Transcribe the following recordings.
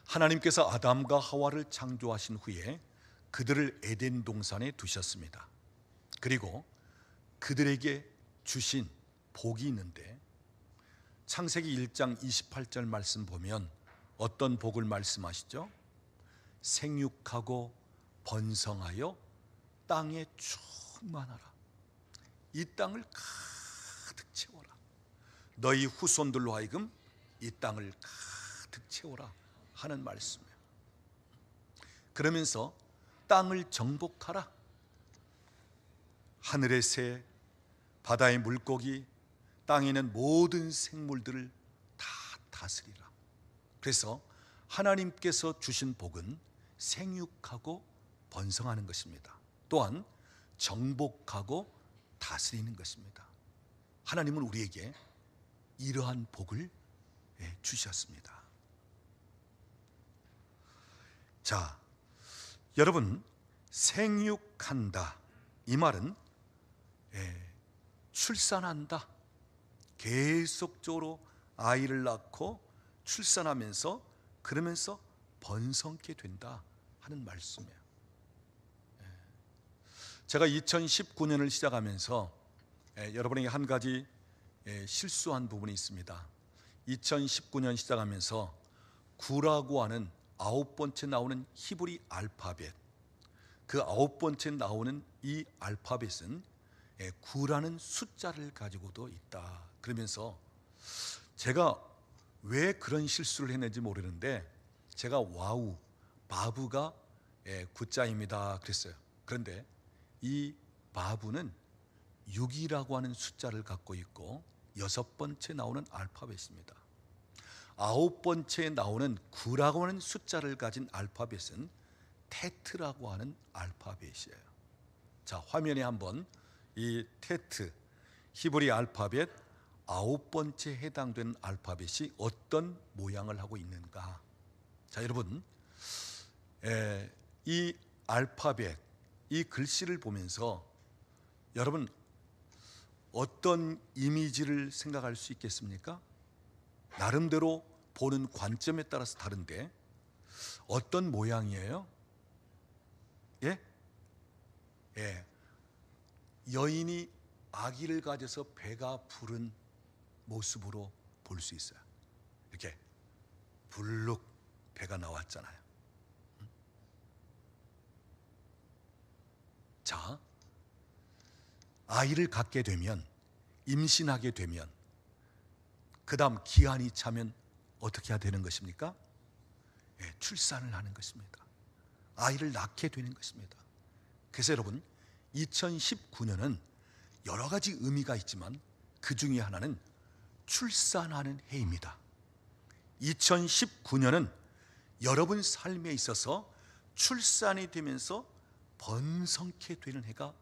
하나님께서 아담과 하와를 창조하신 후에 그들을 에덴 동산에 두셨습니다. 그리고 그들에게 주신 복이 있는데 창세기 1장 28절 말씀 보면 어떤 복을 말씀하시죠? 생육하고 번성하여 땅에 충만하라. 이 땅을 가득 채워라. 너희 후손들로 하여금 이 땅을 가득 채워라 하는 말씀이에요. 그러면서 땅을 정복하라. 하늘의 새, 바다의 물고기, 땅에 있는 모든 생물들을 다 다스리라. 그래서 하나님께서 주신 복은 생육하고 번성하는 것입니다. 또한 정복하고 다스리는 것입니다. 하나님은 우리에게 이러한 복을 주셨습니다. 자, 여러분, 생육한다, 이 말은 출산한다, 계속적으로 아이를 낳고 출산하면서 그러면서 번성케 된다 하는 말씀이에요. 제가 2019년을 시작하면서 여러분에게 한 가지 실수한 부분이 있습니다. 2019년 시작하면서 9라고 하는 9번째 나오는 히브리 알파벳, 그 9번째 나오는 이 알파벳은 9라는 숫자를 가지고도 있다. 그러면서 제가 왜 그런 실수를 했는지 모르는데 제가 와우, 바브가 9자입니다 그랬어요. 그런데 이 바브는 6이라고 하는 숫자를 갖고 있고 6번째 나오는 알파벳입니다. 9번째 나오는 9라고 하는 숫자를 가진 알파벳은 테트라고 하는 알파벳이에요. 자, 화면에 한번 이 테트, 히브리 알파벳 9번째 해당되는 알파벳이 어떤 모양을 하고 있는가. 자, 여러분, 이 알파벳, 이 글씨를 보면서 여러분 어떤 이미지를 생각할 수 있겠습니까? 나름대로 보는 관점에 따라서 다른데 어떤 모양이에요? 예? 여인이 아기를 가져서 배가 부른 모습으로 볼 수 있어요. 이렇게 불룩 배가 나왔잖아요. 자, 아이를 갖게 되면, 임신하게 되면, 그 다음 기한이 차면 어떻게 해야 되는 것입니까? 출산을 하는 것입니다. 아이를 낳게 되는 것입니다. 그래서 여러분, 2019년은 여러 가지 의미가 있지만 그 중에 하나는 출산하는 해입니다. 2019년은 여러분 삶에 있어서 출산이 되면서 번성케 되는 해가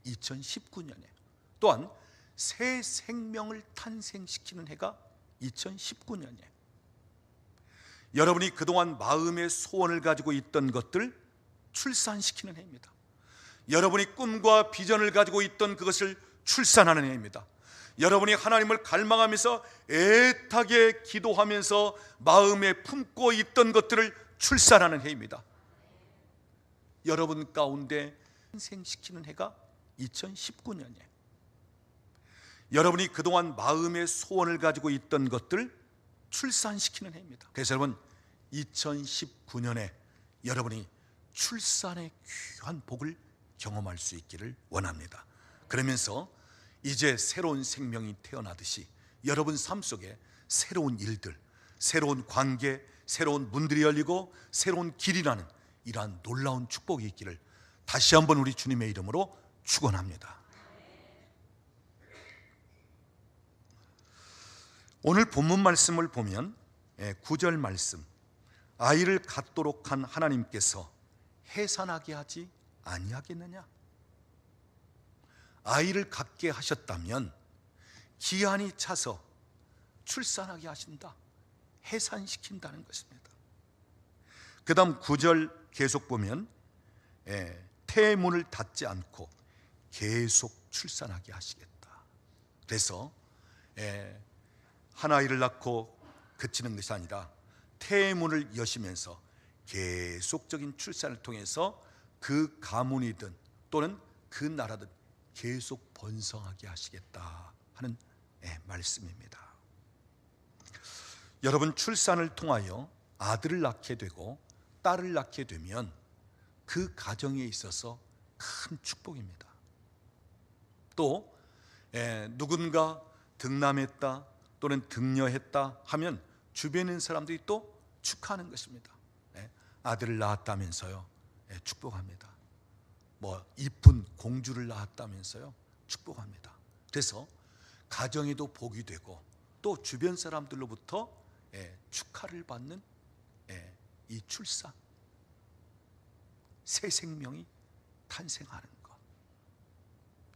2019년이에요. 또한 새 생명을 탄생시키는 해가 2019년이에요. 여러분이 그동안 마음의 소원을 가지고 있던 것들 출산시키는 해입니다. 여러분이 꿈과 비전을 가지고 있던 그것을 출산하는 해입니다. 여러분이 하나님을 갈망하면서 애타게 기도하면서 마음에 품고 있던 것들을 출산하는 해입니다. 여러분 가운데 탄생시키는 해가 2019년이에요. 여러분이 그동안 마음의 소원을 가지고 있던 것들 출산시키는 해입니다. 그래서 여러분, 2019년에 여러분이 출산의 귀한 복을 경험할 수 있기를 원합니다. 그러면서 이제 새로운 생명이 태어나듯이 여러분 삶 속에 새로운 일들, 새로운 관계, 새로운 문들이 열리고 새로운 길이 나는 이러한 놀라운 축복이 있기를 다시 한번 우리 주님의 이름으로 축원합니다. 오늘 본문 말씀을 보면 9절 말씀, 아이를 갖도록 한 하나님께서 해산하게 하지 아니하겠느냐. 아이를 갖게 하셨다면 기한이 차서 출산하게 하신다, 해산시킨다는 것입니다. 그 다음 9절 계속 보면 태문을 닫지 않고 계속 출산하게 하시겠다. 그래서 한 아이를 낳고 그치는 것이 아니라 태문을 여시면서 계속적인 출산을 통해서 그 가문이든 또는 그 나라든 계속 번성하게 하시겠다 하는 말씀입니다. 여러분, 출산을 통하여 아들을 낳게 되고 딸을 낳게 되면 그 가정에 있어서 큰 축복입니다. 또 누군가 등남했다 또는 등녀했다 하면 주변에 있는 사람들이 또 축하하는 것입니다. 아들을 낳았다면서요, 축복합니다. 이쁜 공주를 낳았다면서요, 축복합니다. 그래서 가정에도 복이 되고 또 주변 사람들로부터 축하를 받는 이 출산, 새 생명이 탄생하는 것.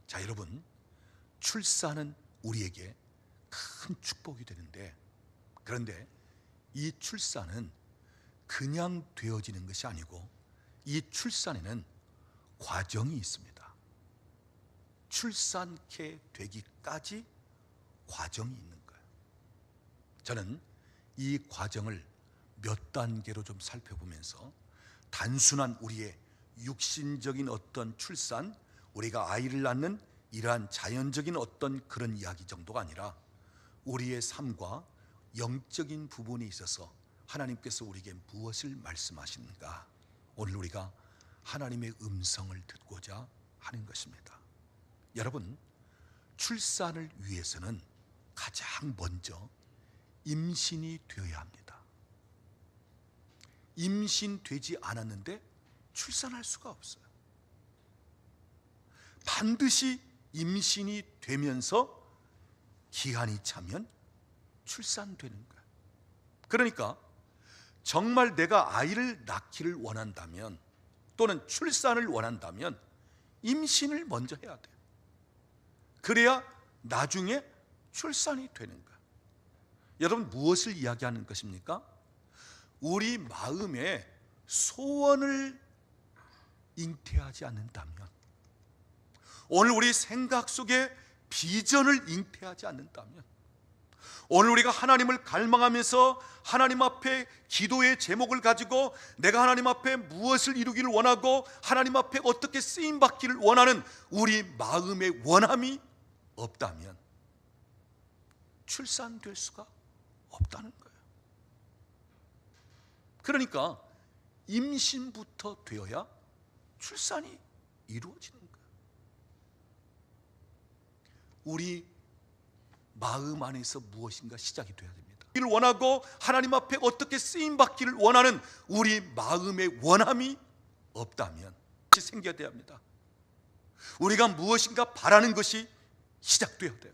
자, 여러분, 출산은 우리에게 큰 축복이 되는데, 그런데 이 출산은 그냥 되어지는 것이 아니고 이 출산에는 과정이 있습니다. 출산케 되기까지 과정이 있는 거예요. 저는 이 과정을 몇 단계로 좀 살펴보면서 단순한 우리의 육신적인 어떤 출산, 우리가 아이를 낳는 이러한 자연적인 어떤 그런 이야기 정도가 아니라 우리의 삶과 영적인 부분에 있어서 하나님께서 우리에게 무엇을 말씀하시는가, 오늘 우리가 하나님의 음성을 듣고자 하는 것입니다. 여러분, 출산을 위해서는 가장 먼저 임신이 되어야 합니다. 임신되지 않았는데 출산할 수가 없어요. 반드시 임신이 되면서 기한이 차면 출산되는 거예요. 그러니까 정말 내가 아이를 낳기를 원한다면 또는 출산을 원한다면 임신을 먼저 해야 돼요. 그래야 나중에 출산이 되는 거예요. 여러분, 무엇을 이야기하는 것입니까? 우리 마음에 소원을 잉태하지 않는다면, 오늘 우리 생각 속에 비전을 잉태하지 않는다면, 오늘 우리가 하나님을 갈망하면서 하나님 앞에 기도의 제목을 가지고 내가 하나님 앞에 무엇을 이루기를 원하고 하나님 앞에 어떻게 쓰임받기를 원하는 우리 마음의 원함이 없다면 출산될 수가 없다는 거예요. 그러니까 임신부터 되어야 출산이 이루어지는 거예요. 우리 마음 안에서 무엇인가 시작이 되어야 됩니다. 이를 원하고 하나님 앞에 어떻게 쓰임 받기를 원하는 우리 마음의 원함이 없다면 생겨야 합니다. 우리가 무엇인가 바라는 것이 시작되어야 돼요.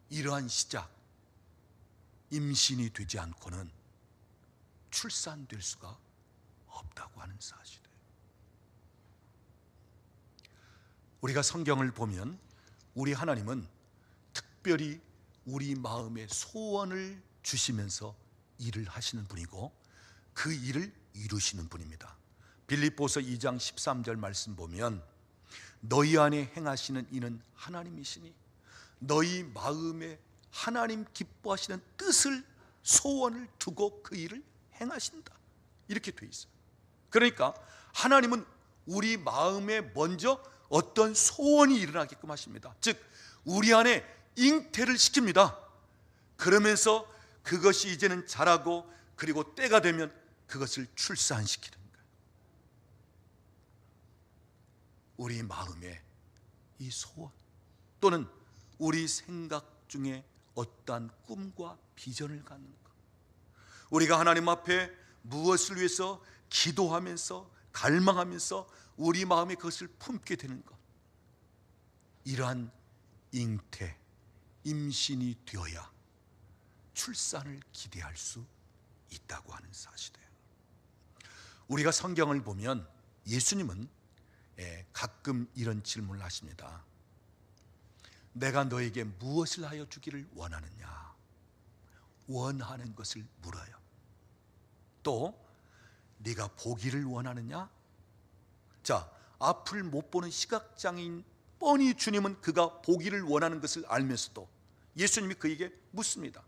이러한 시작, 임신이 되지 않고는 출산될 수가 없다고 하는 사실이에요. 우리가 성경을 보면 우리 하나님은 특별히 우리 마음의 소원을 주시면서 일을 하시는 분이고 그 일을 이루시는 분입니다. 빌립보서 2장 13절 말씀 보면 너희 안에 행하시는 이는 하나님이시니 너희 마음에 하나님 기뻐하시는 뜻을, 소원을 두고 그 일을 행하신다, 이렇게 돼 있어요. 그러니까 하나님은 우리 마음에 먼저 어떤 소원이 일어나게끔 하십니다. 즉 우리 안에 잉태를 시킵니다. 그러면서 그것이 이제는 자라고 그리고 때가 되면 그것을 출산시키는 거예요. 우리 마음에 이 소원 또는 우리 생각 중에 어떠한 꿈과 비전을 갖는 것, 우리가 하나님 앞에 무엇을 위해서 기도하면서 갈망하면서 우리 마음에 그것을 품게 되는 것, 이러한 잉태, 임신이 되어야 출산을 기대할 수 있다고 하는 사실이에요. 우리가 성경을 보면 예수님은 가끔 이런 질문을 하십니다. 내가 너에게 무엇을 하여 주기를 원하느냐, 원하는 것을 물어요. 또 네가 보기를 원하느냐. 자, 앞을 못 보는 시각장애인 뻔히 주님은 그가 보기를 원하는 것을 알면서도 예수님이 그에게 묻습니다.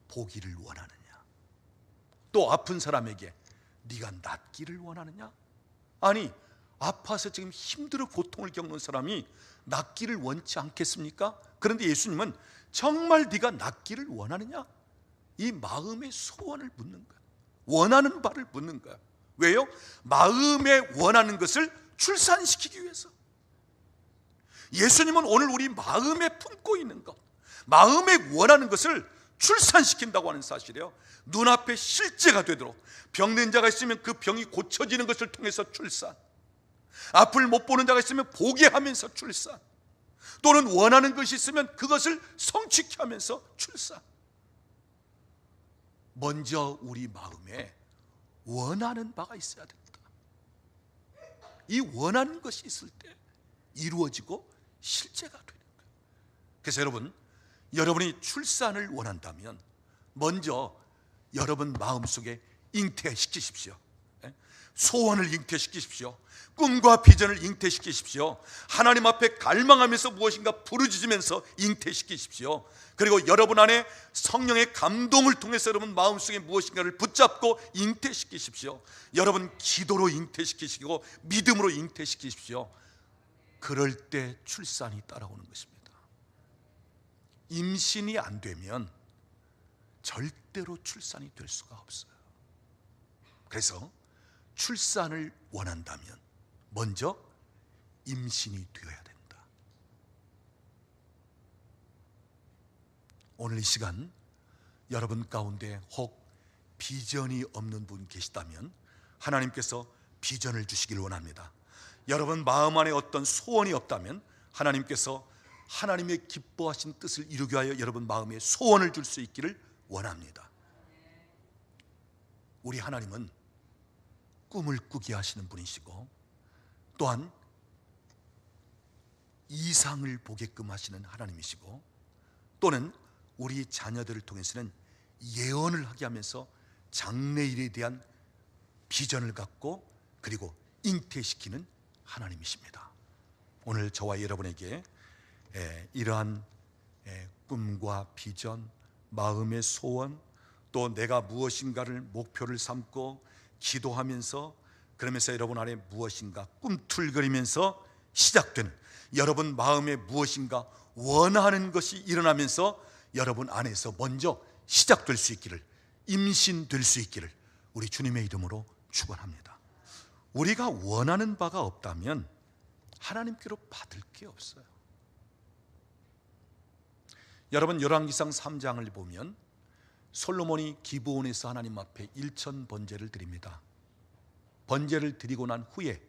보기를 원하느냐? 또 아픈 사람에게 네가 낫기를 원하느냐? 아니, 아파서 지금 힘들어 고통을 겪는 사람이 낫기를 원치 않겠습니까? 그런데 예수님은 정말 네가 낫기를 원하느냐? 이 마음의 소원을 묻는 거야. 원하는 바를 묻는 거야. 왜요? 마음에 원하는 것을 출산시키기 위해서. 예수님은 오늘 우리 마음에 품고 있는 것, 마음에 원하는 것을 출산시킨다고 하는 사실이에요. 눈앞에 실제가 되도록, 병든 자가 있으면 그 병이 고쳐지는 것을 통해서 출산, 앞을 못 보는 자가 있으면 보게 하면서 출산, 또는 원하는 것이 있으면 그것을 성취케 하면서 출산. 먼저 우리 마음에 원하는 바가 있어야 됩니다. 이 원하는 것이 있을 때 이루어지고 실제가 되는 거예요. 그래서 여러분이 출산을 원한다면 먼저 여러분 마음속에 잉태시키십시오. 소원을 잉태시키십시오. 꿈과 비전을 잉태시키십시오. 하나님 앞에 갈망하면서 무엇인가 부르짖으면서 잉태시키십시오. 그리고 여러분 안에 성령의 감동을 통해서 여러분 마음속에 무엇인가를 붙잡고 잉태시키십시오. 여러분 기도로 잉태시키시고 믿음으로 잉태시키십시오. 그럴 때 출산이 따라오는 것입니다. 임신이 안 되면 절대로 출산이 될 수가 없어요. 그래서 출산을 원한다면 먼저 임신이 되어야 됩니다. 오늘 이 시간 여러분 가운데 혹 비전이 없는 분 계시다면 하나님께서 비전을 주시길 원합니다. 여러분 마음 안에 어떤 소원이 없다면 하나님께서 하나님의 기뻐하신 뜻을 이루기 위하여 여러분 마음에 소원을 줄 수 있기를 원합니다. 우리 하나님은 꿈을 꾸게 하시는 분이시고 또한 이상을 보게끔 하시는 하나님이시고 또는 우리 자녀들을 통해서는 예언을 하게 하면서 장래일에 대한 비전을 갖고 그리고 잉태시키는 하나님이십니다. 오늘 저와 여러분에게 이러한 꿈과 비전, 마음의 소원, 또 내가 무엇인가를 목표를 삼고 기도하면서 그러면서 여러분 안에 무엇인가 꿈틀거리면서 시작된 여러분 마음에 무엇인가 원하는 것이 일어나면서 여러분 안에서 먼저 시작될 수 있기를, 임신될 수 있기를 우리 주님의 이름으로 축원합니다. 우리가 원하는 바가 없다면 하나님께로 받을 게 없어요. 여러분 열왕기상 3장을 보면 솔로몬이 기브온에서 하나님 앞에 1천 번제를 드립니다. 번제를 드리고 난 후에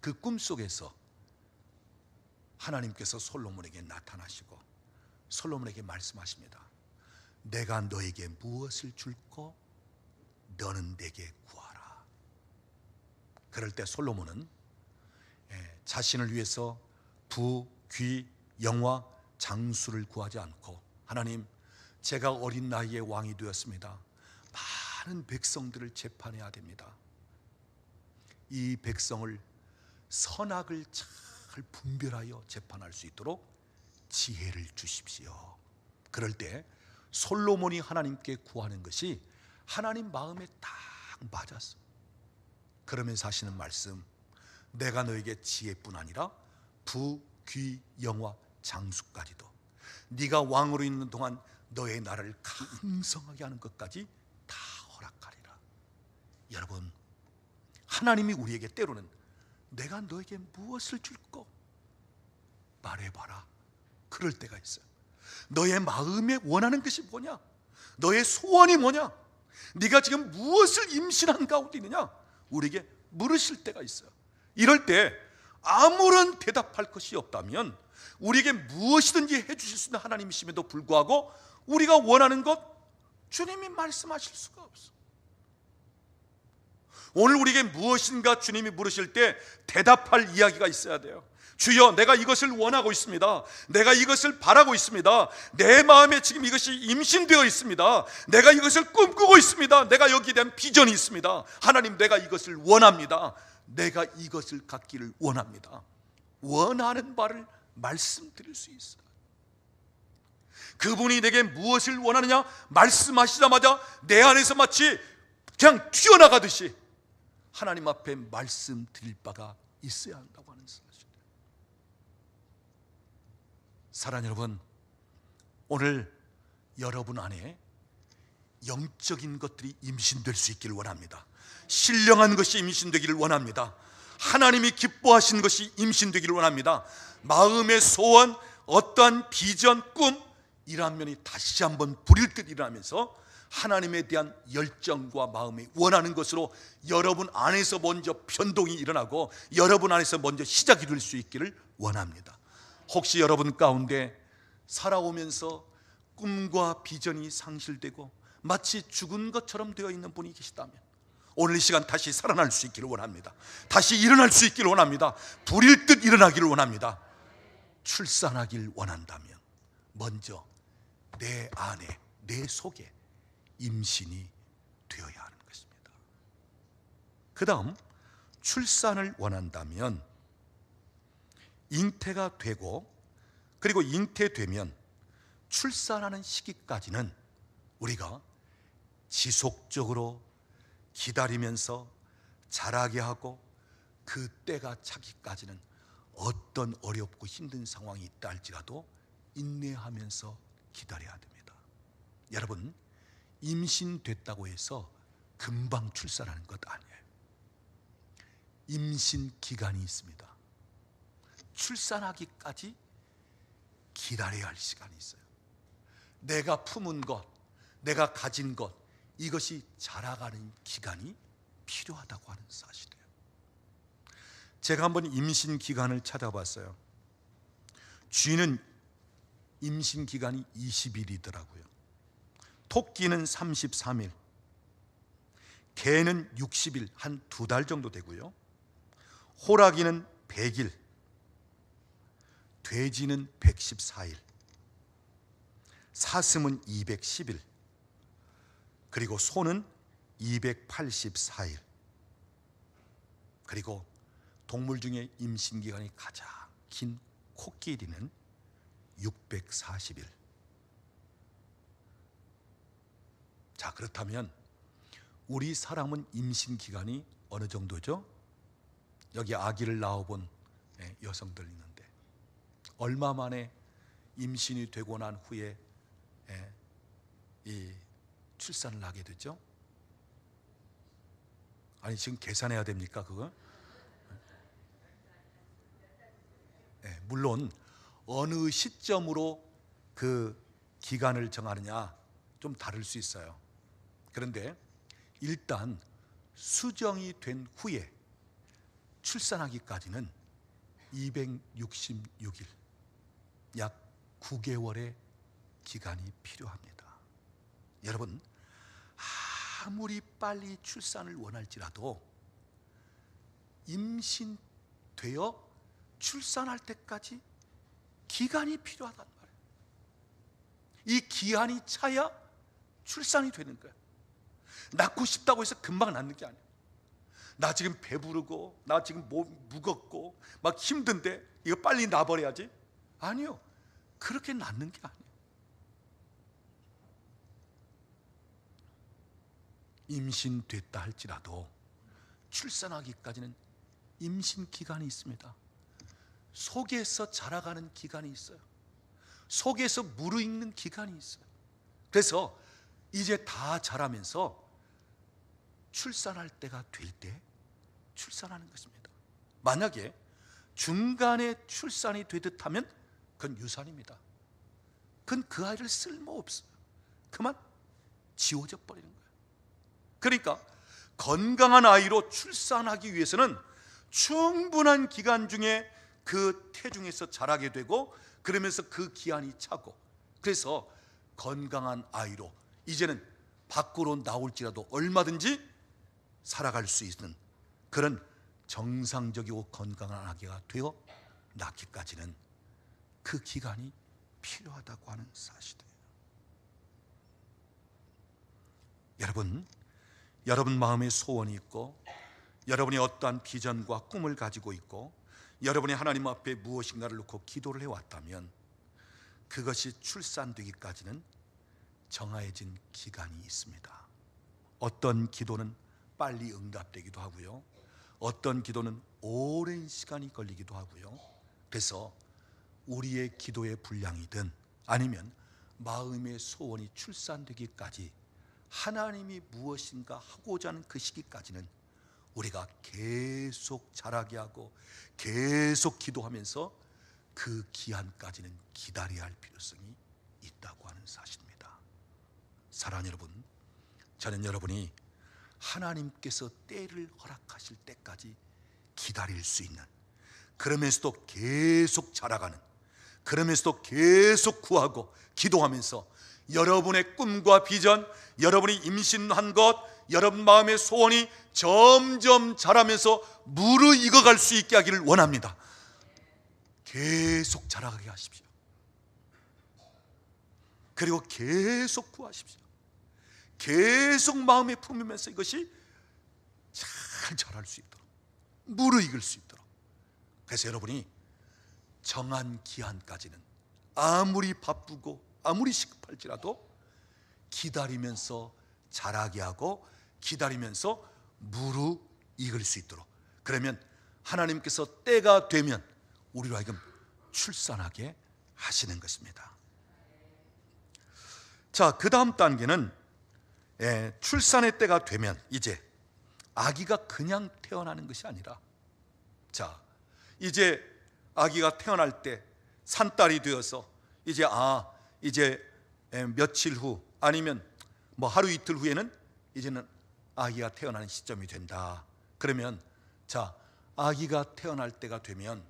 그 꿈속에서 하나님께서 솔로몬에게 나타나시고 솔로몬에게 말씀하십니다. 내가 너에게 무엇을 줄고 너는 내게 구하라. 그럴 때 솔로몬은 자신을 위해서 부, 귀, 영화, 장수를 구하지 않고 하나님, 제가 어린 나이에 왕이 되었습니다. 많은 백성들을 재판해야 됩니다. 이 백성을 선악을 잘 분별하여 재판할 수 있도록 지혜를 주십시오. 그럴 때 솔로몬이 하나님께 구하는 것이 하나님 마음에 딱 맞았어. 그러면서 하시는 말씀, 내가 너에게 지혜뿐 아니라 부, 귀, 영화, 장수까지도 네가 왕으로 있는 동안 너의 나라를 강성하게 하는 것까지 다 허락하리라. 여러분, 하나님이 우리에게 때로는 내가 너에게 무엇을 줄까 말해봐라. 그럴 때가 있어요. 너의 마음에 원하는 것이 뭐냐? 너의 소원이 뭐냐? 네가 지금 무엇을 임신한 가운데 있느냐? 우리에게 물으실 때가 있어요. 이럴 때 아무런 대답할 것이 없다면 우리에게 무엇이든지 해주실 수 있는 하나님이심에도 불구하고 우리가 원하는 것 주님이 말씀하실 수가 없어. 오늘 우리에게 무엇인가 주님이 물으실 때 대답할 이야기가 있어야 돼요. 주여, 내가 이것을 원하고 있습니다. 내가 이것을 바라고 있습니다. 내 마음에 지금 이것이 임신되어 있습니다. 내가 이것을 꿈꾸고 있습니다. 내가 여기에 대한 비전이 있습니다. 하나님, 내가 이것을 원합니다. 내가 이것을 갖기를 원합니다. 원하는 바를 말씀드릴 수 있어요. 그분이 내게 무엇을 원하느냐 말씀하시자마자 내 안에서 마치 그냥 튀어나가듯이 하나님 앞에 말씀드릴 바가 있어야 한다고 하는 사실이에요. 사랑하는 여러분, 오늘 여러분 안에 영적인 것들이 임신될 수 있기를 원합니다. 신령한 것이 임신되기를 원합니다. 하나님이 기뻐하신 것이 임신되기를 원합니다. 마음의 소원, 어떠한 비전, 꿈, 이러한 면이 다시 한번 불일 듯 일어나면서 하나님에 대한 열정과 마음이 원하는 것으로 여러분 안에서 먼저 변동이 일어나고 여러분 안에서 먼저 시작이 될 수 있기를 원합니다. 혹시 여러분 가운데 살아오면서 꿈과 비전이 상실되고 마치 죽은 것처럼 되어 있는 분이 계시다면 오늘 이 시간 다시 살아날 수 있기를 원합니다. 다시 일어날 수 있기를 원합니다. 불일 듯 일어나기를 원합니다. 출산하길 원한다면 먼저 내 안에, 내 속에 임신이 되어야 하는 것입니다. 그 다음 출산을 원한다면 잉태가 되고, 그리고 잉태되면 출산하는 시기까지는 우리가 지속적으로 기다리면서 자라게 하고 그 때가 차기까지는 어떤 어렵고 힘든 상황이 있다 할지라도 인내하면서 기다려야 됩니다. 여러분, 임신됐다고 해서 금방 출산하는 것 아니에요. 임신 기간이 있습니다. 출산하기까지 기다려야 할 시간이 있어요. 내가 품은 것, 내가 가진 것, 이것이 자라가는 기간이 필요하다고 하는 사실이에요. 제가 한번 임신 기간을 찾아봤어요. 쥐는 임신 기간이 20일이더라고요. 토끼는 33일, 개는 60일, 한 2달 정도 되고요. 호랑이는 100일, 돼지는 114일, 사슴은 210일, 그리고 소는 284일, 그리고 동물 중에 임신기간이 가장 긴 코끼리는 640일. 자, 그렇다면 우리 사람은 임신기간이 어느 정도죠? 여기 아기를 낳아본 여성들 있는데 얼마 만에 임신이 되고 난 후에 이 출산을 하게 됐죠? 아니, 지금 계산해야 됩니까, 그거? 물론 어느 시점으로 그 기간을 정하느냐 좀 다를 수 있어요. 그런데 일단 수정이 된 후에 출산하기까지는 266일, 약 9개월의 기간이 필요합니다. 여러분, 아무리 빨리 출산을 원할지라도 임신되어 출산할 때까지 기간이 필요하단 말이에요. 이 기한이 차야 출산이 되는 거예요. 낳고 싶다고 해서 금방 낳는 게 아니에요. 나 지금 배부르고 나 지금 몸 무겁고 막 힘든데 이거 빨리 낳아버려야지? 아니요, 그렇게 낳는 게 아니에요. 임신됐다 할지라도 출산하기까지는 임신 기간이 있습니다. 속에서 자라가는 기간이 있어요. 속에서 무르익는 기간이 있어요. 그래서 이제 다 자라면서 출산할 때가 될 때 출산하는 것입니다. 만약에 중간에 출산이 되듯 하면 그건 유산입니다. 그건 그 아이를 쓸모없어요. 그만 지워져 버리는 거예요. 그러니까 건강한 아이로 출산하기 위해서는 충분한 기간 중에 그 태중에서 자라게 되고 그러면서 그 기한이 차고, 그래서 건강한 아이로 이제는 밖으로 나올지라도 얼마든지 살아갈 수 있는 그런 정상적이고 건강한 아기가 되어 낳기까지는 그 기간이 필요하다고 하는 사실이에요. 여러분 마음에 소원이 있고 여러분이 어떠한 비전과 꿈을 가지고 있고 여러분이 하나님 앞에 무엇인가를 놓고 기도를 해왔다면 그것이 출산되기까지는 정해진 기간이 있습니다. 어떤 기도는 빨리 응답되기도 하고요, 어떤 기도는 오랜 시간이 걸리기도 하고요. 그래서 우리의 기도의 분량이든 아니면 마음의 소원이 출산되기까지 하나님이 무엇인가 하고자 하는 그 시기까지는 우리가 계속 자라게 하고 계속 기도하면서 그 기한까지는 기다려야 할 필요성이 있다고 하는 사실입니다. 사랑하는 여러분, 저는 여러분이 하나님께서 때를 허락하실 때까지 기다릴 수 있는, 그러면서도 계속 자라가는, 그러면서도 계속 구하고 기도하면서 여러분의 꿈과 비전, 여러분이 임신한 것, 여러분 마음의 소원이 점점 자라면서 무르익어갈 수 있게 하기를 원합니다. 계속 자라가게 하십시오. 그리고 계속 구하십시오. 계속 마음에 품으면서 이것이 잘 자랄 수 있도록, 무르익을 수 있도록. 그래서 여러분이 정한 기한까지는 아무리 바쁘고 아무리 시급할지라도 기다리면서 자라게 하고 기다리면서 무르익을 수 있도록, 그러면 하나님께서 때가 되면 우리로 하여금 출산하게 하시는 것입니다. 자, 그 다음 단계는 출산의 때가 되면 이제 아기가 그냥 태어나는 것이 아니라, 자, 이제 아기가 태어날 때 산딸이 되어서 이제 며칠 후 아니면 뭐 하루 이틀 후에는 이제는 아기가 태어나는 시점이 된다. 그러면 자, 아기가 태어날 때가 되면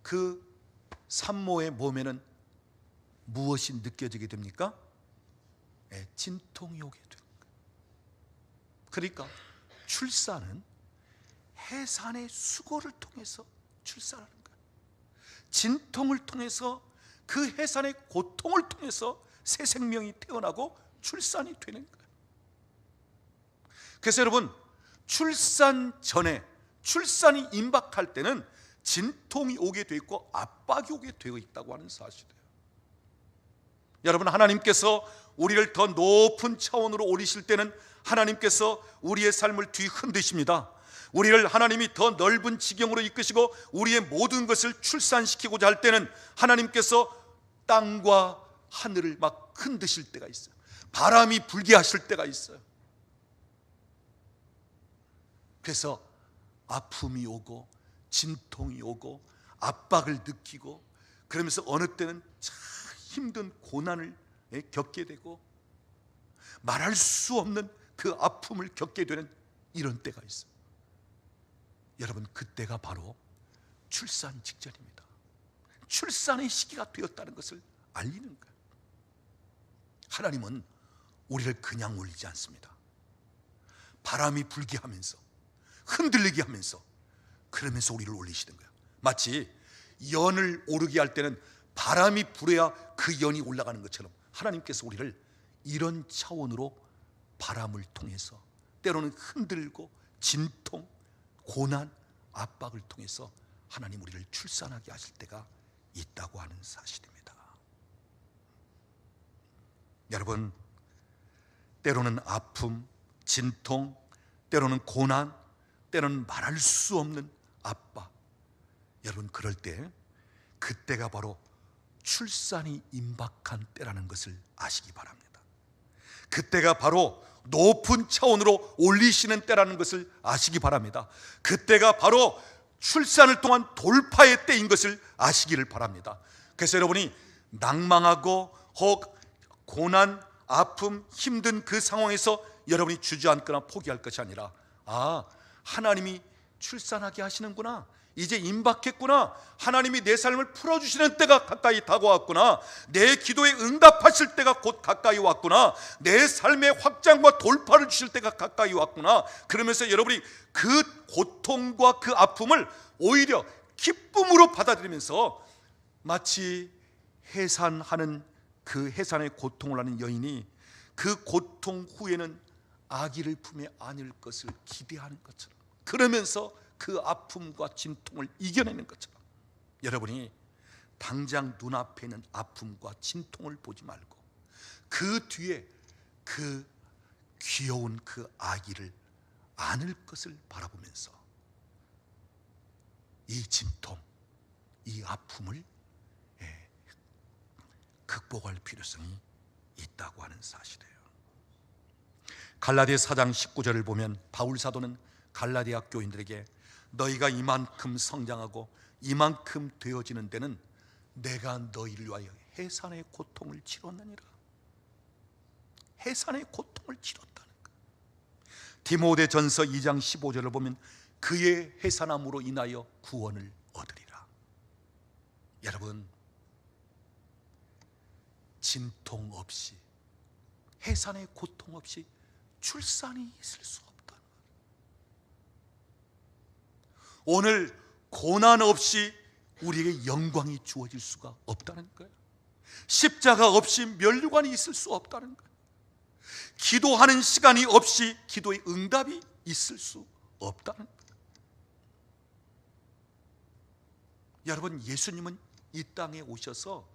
그 산모의 몸에는 무엇이 느껴지게 됩니까? 진통이 오게 됩니다. 그러니까 출산은 해산의 수고를 통해서 출산하는 거예요. 진통을 통해서, 그 해산의 고통을 통해서 새 생명이 태어나고 출산이 되는 거예요. 그래서 여러분, 출산 전에, 출산이 임박할 때는 진통이 오게 되어 있고 압박이 오게 되어 있다고 하는 사실이에요. 여러분, 하나님께서 우리를 더 높은 차원으로 올리실 때는 하나님께서 우리의 삶을 뒤흔드십니다. 우리를 하나님이 더 넓은 지경으로 이끄시고 우리의 모든 것을 출산시키고자 할 때는 하나님께서 땅과 하늘을 막 흔드실 때가 있어요. 바람이 불게 하실 때가 있어요. 그래서 아픔이 오고 진통이 오고 압박을 느끼고, 그러면서 어느 때는 참 힘든 고난을 겪게 되고 말할 수 없는 그 아픔을 겪게 되는 이런 때가 있어요. 여러분, 그때가 바로 출산 직전입니다. 출산의 시기가 되었다는 것을 알리는 거예요. 하나님은 우리를 그냥 올리지 않습니다. 바람이 불게 하면서, 흔들리게 하면서, 그러면서 우리를 올리시는 거예요. 마치 연을 오르게 할 때는 바람이 불어야 그 연이 올라가는 것처럼 하나님께서 우리를 이런 차원으로 바람을 통해서, 때로는 흔들고 진통, 고난, 압박을 통해서 하나님 우리를 출산하게 하실 때가 있다고 하는 사실입니다. 여러분, 때로는 아픔, 진통, 때로는 고난, 때로는 말할 수 없는 압박, 여러분, 그럴 때 그때가 바로 출산이 임박한 때라는 것을 아시기 바랍니다. 그때가 바로 높은 차원으로 올리시는 때라는 것을 아시기 바랍니다. 그때가 바로 출산을 통한 돌파의 때인 것을 아시기를 바랍니다. 그래서 여러분이 낭망하고 혹 고난, 아픔, 힘든 그 상황에서 여러분이 주저앉거나 포기할 것이 아니라, 하나님이 출산하게 하시는구나, 이제 임박했구나, 하나님이 내 삶을 풀어주시는 때가 가까이 다가왔구나, 내 기도에 응답하실 때가 곧 가까이 왔구나, 내 삶의 확장과 돌파를 주실 때가 가까이 왔구나. 그러면서 여러분이 그 고통과 그 아픔을 오히려 기쁨으로 받아들이면서, 마치 해산하는 그 해산의 고통을 하는 여인이 그 고통 후에는 아기를 품에 안을 것을 기대하는 것처럼, 그러면서 그 아픔과 진통을 이겨내는 것처럼, 여러분이 당장 눈앞에 있는 아픔과 진통을 보지 말고 그 뒤에 그 귀여운 그 아기를 안을 것을 바라보면서 이 진통, 이 아픔을 극복할 필요성이 있다고 하는 사실이에요. 갈라디아 4장 19절을 보면 바울 사도는 갈라디아 교인들에게 너희가 이만큼 성장하고 이만큼 되어지는 데는 내가 너희를 위하여 해산의 고통을 치렀느니라. 해산의 고통을 치렀다는 것. 디모데전서 2장 15절을 보면 그의 해산함으로 인하여 구원을 얻으리라. 여러분, 진통 없이, 해산의 고통 없이 출산이 있을 수 없다. 오늘 고난 없이 우리에게 영광이 주어질 수가 없다는 거예요. 십자가 없이 면류관이 있을 수 없다는 거예요. 기도하는 시간이 없이 기도의 응답이 있을 수 없다는 거예요. 여러분, 예수님은 이 땅에 오셔서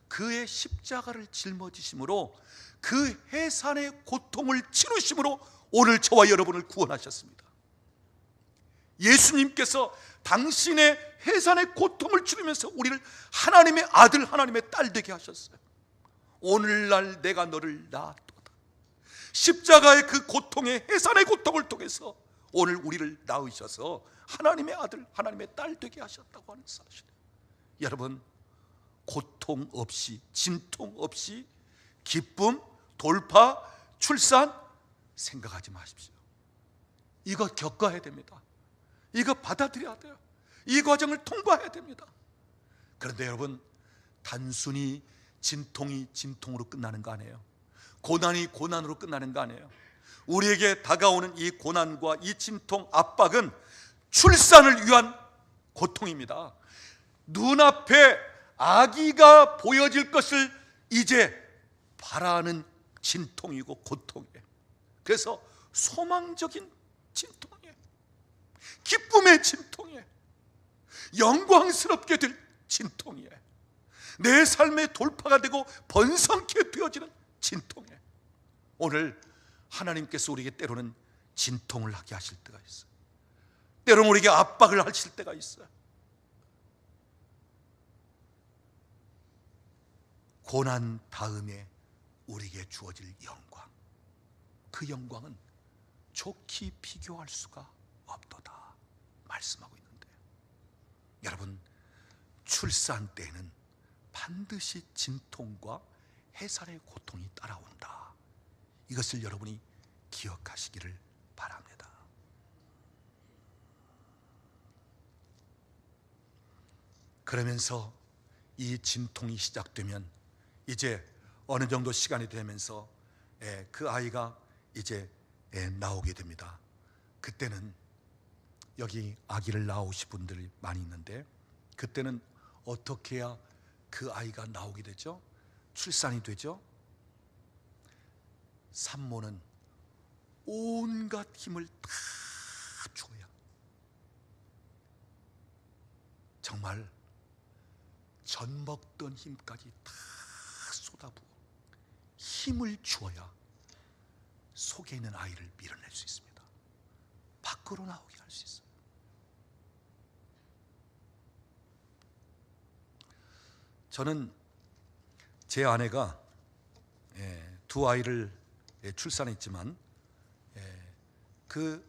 그의 십자가를 짊어지심으로 그 해산의 고통을 치르심으로 오늘 저와 여러분을 구원하셨습니다. 예수님께서 당신의 해산의 고통을 치르면서 우리를 하나님의 아들, 하나님의 딸 되게 하셨어요. 오늘날 내가 너를 낳았도다. 십자가의 그 고통의 해산의 고통을 통해서 오늘 우리를 낳으셔서 하나님의 아들, 하나님의 딸 되게 하셨다고 하는 사실이에요. 여러분, 고통 없이, 진통 없이 기쁨, 돌파, 출산 생각하지 마십시오. 이거 겪어야 됩니다. 이거 받아들여야 돼요. 이 과정을 통과해야 됩니다. 그런데 여러분, 단순히 진통이 진통으로 끝나는 거 아니에요. 고난이 고난으로 끝나는 거 아니에요. 우리에게 다가오는 이 고난과 이 진통, 압박은 출산을 위한 고통입니다. 눈앞에 아기가 보여질 것을 이제 바라는 진통이고 고통이에요. 그래서 소망적인 진통이에요. 기쁨의 진통이에요. 영광스럽게 될 진통이에요. 내 삶의 돌파가 되고 번성케 되어지는 진통이에요. 오늘 하나님께서 우리에게 때로는 진통을 하게 하실 때가 있어요. 때로는 우리에게 압박을 하실 때가 있어요. 고난 다음에 우리에게 주어질 영광, 그 영광은 좋게 비교할 수가 없도다 말씀하고 있는데, 여러분, 출산 때에는 반드시 진통과 해산의 고통이 따라온다. 이것을 여러분이 기억하시기를 바랍니다. 그러면서 이 진통이 시작되면 이제 어느 정도 시간이 되면서 그 아이가 이제 나오게 됩니다. 그때는 여기 아기를 낳으신 분들이 많이 있는데, 그때는 어떻게 해야 그 아이가 나오게 되죠? 출산이 되죠? 산모는 온갖 힘을 다 줘야, 정말 전 먹던 힘까지 다 쏟아부어 힘을 주어야 속에 있는 아이를 밀어낼 수 있습니다. 밖으로 나오게 할 수 있어요. 저는 제 아내가 두 아이를 출산했지만 그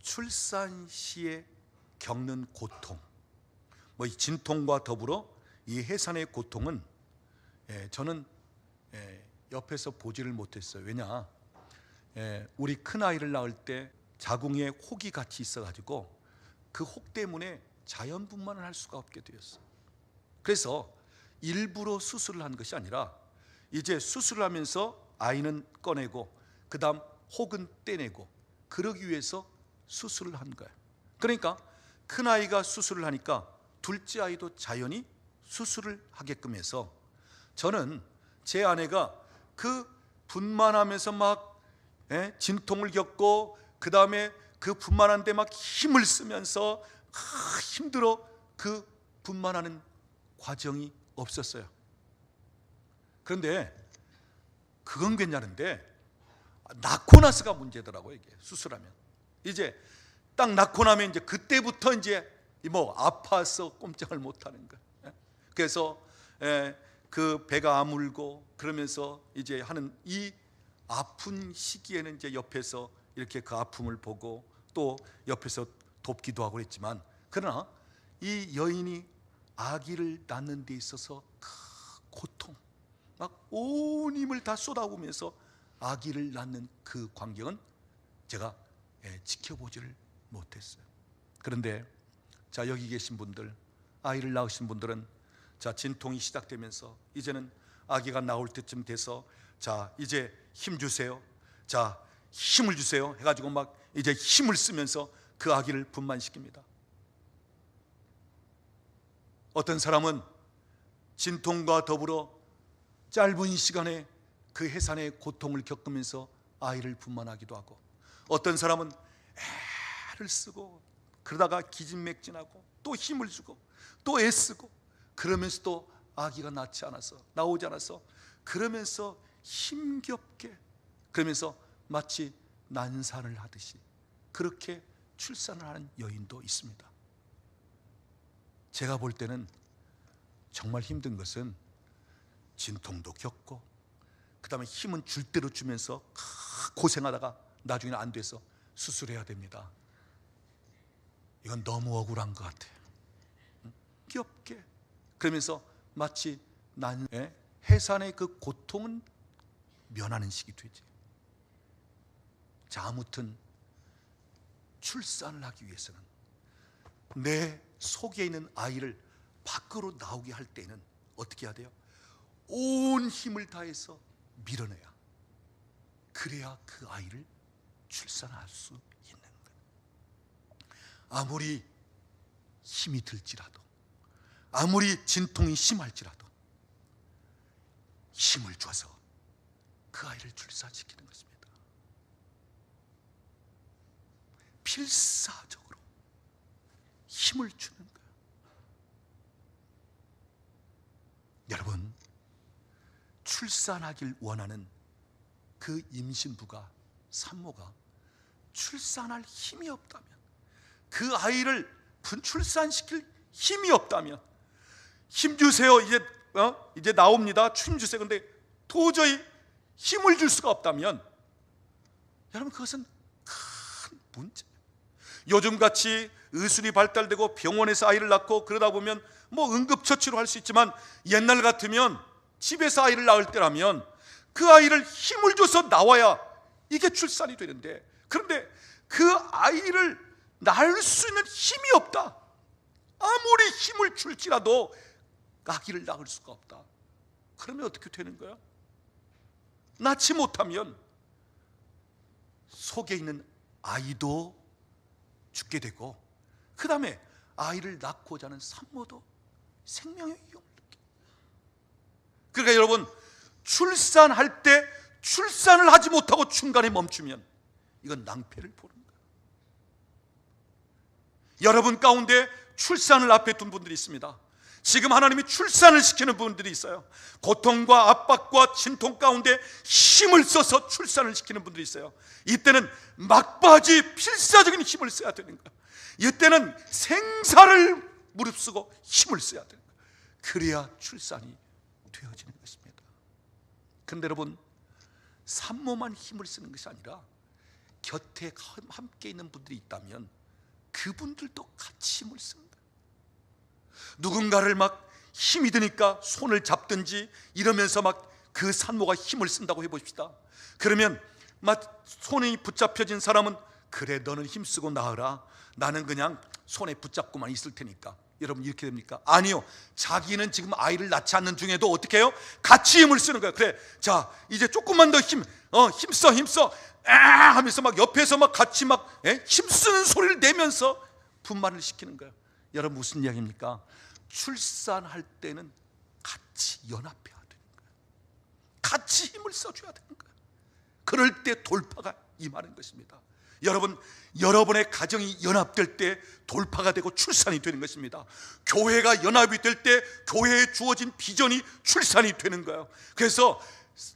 출산 시에 겪는 고통, 뭐 이 진통과 더불어 이 해산의 고통은 저는 옆에서 보지를 못했어요. 왜냐, 우리 큰 아이를 낳을 때 자궁에 혹이 같이 있어가지고 그 혹 때문에 자연분만을 할 수가 없게 되었어요. 그래서 일부러 수술을 한 것이 아니라 이제 수술을 하면서 아이는 꺼내고 그 다음 혹은 떼내고 그러기 위해서 수술을 한 거예요. 그러니까 큰 아이가 수술을 하니까 둘째 아이도 자연히 수술을 하게끔 해서, 저는 제 아내가 그 분만하면서 막 진통을 겪고 그 다음에 그 분만하는데 막 힘을 쓰면서 힘들어 그 분만하는 과정이 없었어요. 그런데 그건 괜찮은데 낳고 나서가 문제더라고요. 이게 수술하면 이제 딱 낳고 나면 이제 그때부터 이제 뭐 아파서 꼼짝을 못하는 거예요. 그래서 그 배가 아물고 그러면서 이제 하는 이 아픈 시기에는 이제 옆에서 이렇게 그 아픔을 보고 또 옆에서 돕기도 하고 그랬지만, 그러나 이 여인이 아기를 낳는 데 있어서 그 고통, 막 온 힘을 다 쏟아부으면서 아기를 낳는 그 광경은 제가 지켜보지를 못했어요. 그런데 자, 여기 계신 분들, 아이를 낳으신 분들은 자, 진통이 시작되면서 이제는 아기가 나올 때쯤 돼서 자, 이제 힘 주세요, 자, 힘을 주세요 해가지고 막 이제 힘을 쓰면서 그 아기를 분만시킵니다. 어떤 사람은 진통과 더불어 짧은 시간에 그 해산의 고통을 겪으면서 아이를 분만하기도 하고, 어떤 사람은 애를 쓰고 그러다가 기진맥진하고 또 힘을 주고 또 애쓰고 그러면서 또 아기가 나오지 않아서 그러면서 힘겹게, 그러면서 마치 난산을 하듯이 그렇게 출산을 하는 여인도 있습니다. 제가 볼 때는 정말 힘든 것은 진통도 겪고 그 다음에 힘은 줄 대로 주면서 고생하다가 나중에는 안 돼서 수술해야 됩니다. 이건 너무 억울한 것 같아요. 귀엽게 그러면서 마치 해산의 그 고통은 면하는 식이 되지. 자, 아무튼 출산을 하기 위해서는 내 속에 있는 아이를 밖으로 나오게 할 때는 어떻게 해야 돼요? 온 힘을 다해서 밀어내야, 그래야 그 아이를 출산할 수 있는 거예요. 아무리 힘이 들지라도, 아무리 진통이 심할지라도 힘을 줘서 그 아이를 출산시키는 것입니다. 필사적으로 힘을 주는 거예요. 여러분, 출산하길 원하는 그 임신부가, 산모가 출산할 힘이 없다면, 그 아이를 분출산시킬 힘이 없다면, 힘 주세요, 이제 나옵니다, 힘 주세요. 근데 도저히 힘을 줄 수가 없다면 여러분, 그것은 큰 문제예요. 요즘같이 의술이 발달되고 병원에서 아이를 낳고 그러다 보면 뭐 응급처치로 할 수 있지만, 옛날 같으면 집에서 아이를 낳을 때라면 그 아이를 힘을 줘서 나와야 이게 출산이 되는데, 그런데 그 아이를 낳을 수 있는 힘이 없다. 아무리 힘을 줄지라도 아기를 낳을 수가 없다. 그러면 어떻게 되는 거야? 낳지 못하면 속에 있는 아이도 죽게 되고, 그 다음에 아이를 낳고자 하는 산모도 생명의 위험을 느껴. 그러니까 여러분, 출산할 때 출산을 하지 못하고 중간에 멈추면 이건 낭패를 보는 거예요. 여러분 가운데 출산을 앞에 둔 분들이 있습니다. 지금 하나님이 출산을 시키는 분들이 있어요. 고통과 압박과 진통 가운데 힘을 써서 출산을 시키는 분들이 있어요. 이때는 막바지 필사적인 힘을 써야 되는 거예요. 이때는 생사를 무릅쓰고 힘을 써야 되는 거예요. 그래야 출산이 되어지는 것입니다. 그런데 여러분, 산모만 힘을 쓰는 것이 아니라 곁에 함께 있는 분들이 있다면 그분들도 같이 힘을 쓰는 거예요. 누군가를 막 힘이 드니까 손을 잡든지 이러면서 막 그 산모가 힘을 쓴다고 해봅시다. 그러면 막 손이 붙잡혀진 사람은 그래, 너는 힘쓰고 나으라, 나는 그냥 손에 붙잡고만 있을 테니까. 여러분, 이렇게 됩니까? 아니요. 자기는 지금 아이를 낳지 않는 중에도 어떻게 해요? 같이 힘을 쓰는 거예요. 그래, 자, 이제 조금만 더 힘써 하면서 막 옆에서 막 같이 막 힘쓰는 소리를 내면서 분만을 시키는 거예요. 여러분, 무슨 이야기입니까? 출산할 때는 같이 연합해야 되는 거예요. 같이 힘을 써줘야 되는 거예요. 그럴 때 돌파가 임하는 것입니다. 여러분, 여러분의 가정이 연합될 때 돌파가 되고 출산이 되는 것입니다. 교회가 연합이 될 때 교회에 주어진 비전이 출산이 되는 거예요. 그래서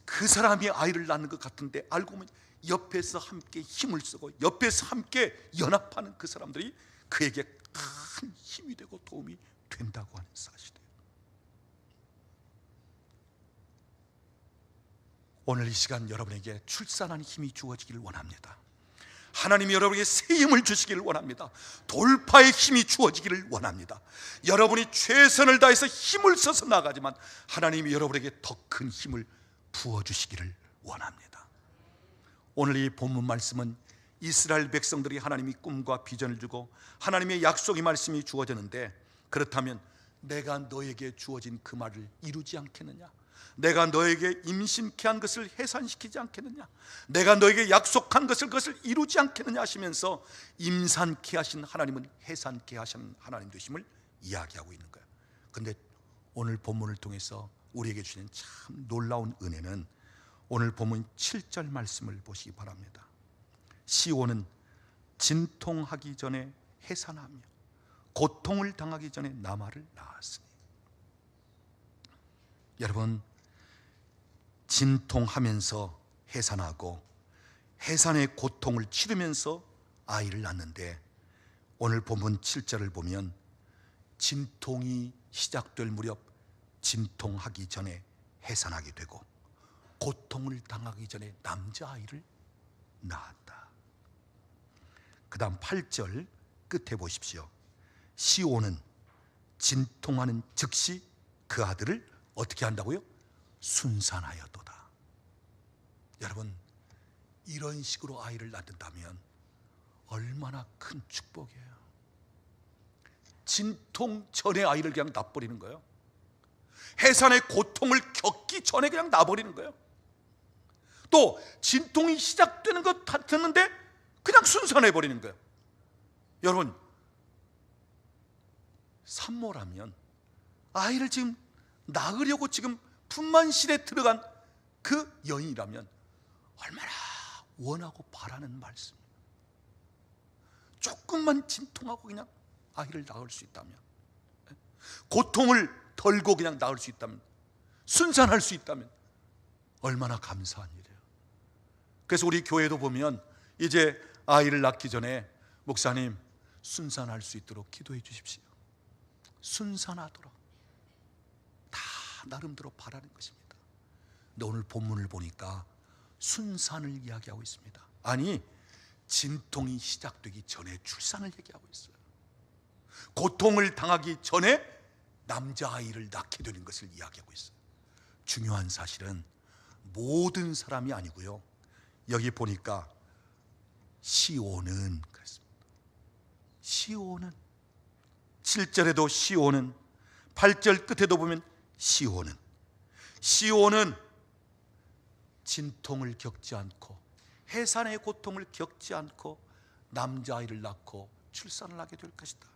그 사람이 아이를 낳는 것 같은데 알고 보면 옆에서 함께 힘을 쓰고 옆에서 함께 연합하는 그 사람들이 그에게 큰 힘이 되고 도움이 된다고 하는 사실이에요. 오늘 이 시간 여러분에게 출산하는 힘이 주어지기를 원합니다. 하나님이 여러분에게 새 힘을 주시기를 원합니다. 돌파의 힘이 주어지기를 원합니다. 여러분이 최선을 다해서 힘을 써서 나가지만 하나님이 여러분에게 더 큰 힘을 부어주시기를 원합니다. 오늘 이 본문 말씀은 이스라엘 백성들이 하나님이 꿈과 비전을 주고 하나님의 약속의 말씀이 주어졌는데, 그렇다면 내가 너에게 주어진 그 말을 이루지 않겠느냐? 내가 너에게 임신케 한 것을 해산시키지 않겠느냐? 내가 너에게 약속한 것을 그것을 이루지 않겠느냐 하시면서 임산케 하신 하나님은 해산케 하신 하나님 되심을 이야기하고 있는 거예요. 그런데 오늘 본문을 통해서 우리에게 주시는 참 놀라운 은혜는 오늘 본문 7절 말씀을 보시기 바랍니다. 시온은 진통하기 전에 해산하며 고통을 당하기 전에 나마를 낳았으니. 여러분, 진통하면서 해산하고 해산의 고통을 치르면서 아이를 낳는데, 오늘 본문 7절을 보면 진통이 시작될 무렵 진통하기 전에 해산하게 되고 고통을 당하기 전에 남자아이를 낳았다. 그 다음 8절 끝에 보십시오. 시온은 진통하는 즉시 그 아들을 어떻게 한다고요? 순산하였도다. 여러분, 이런 식으로 아이를 낳는다면 얼마나 큰 축복이에요. 진통 전에 아이를 그냥 낳아버리는 거예요. 해산의 고통을 겪기 전에 그냥 낳아버리는 거예요. 또 진통이 시작되는 것 같았는데 그냥 순산해버리는 거예요. 여러분, 산모라면 아이를 지금 낳으려고 지금 분만실에 들어간 그 여인이라면 얼마나 원하고 바라는 말씀이에요. 조금만 진통하고 그냥 아이를 낳을 수 있다면, 고통을 덜고 그냥 낳을 수 있다면, 순산할 수 있다면 얼마나 감사한 일이에요. 그래서 우리 교회도 보면 이제 아이를 낳기 전에 목사님 순산할 수 있도록 기도해 주십시오. 순산하도록 다 나름대로 바라는 것입니다. 근데 오늘 본문을 보니까 순산을 이야기하고 있습니다. 아니, 진통이 시작되기 전에 출산을 얘기하고 있어요. 고통을 당하기 전에 남자아이를 낳게 되는 것을 이야기하고 있어요. 중요한 사실은 모든 사람이 아니고요, 여기 보니까 시온은 그랬습니다. 시온은 7절에도 시온은, 8절 끝에도 보면 시온은 진통을 겪지 않고 해산의 고통을 겪지 않고 남자아이를 낳고 출산을 하게 될 것이다.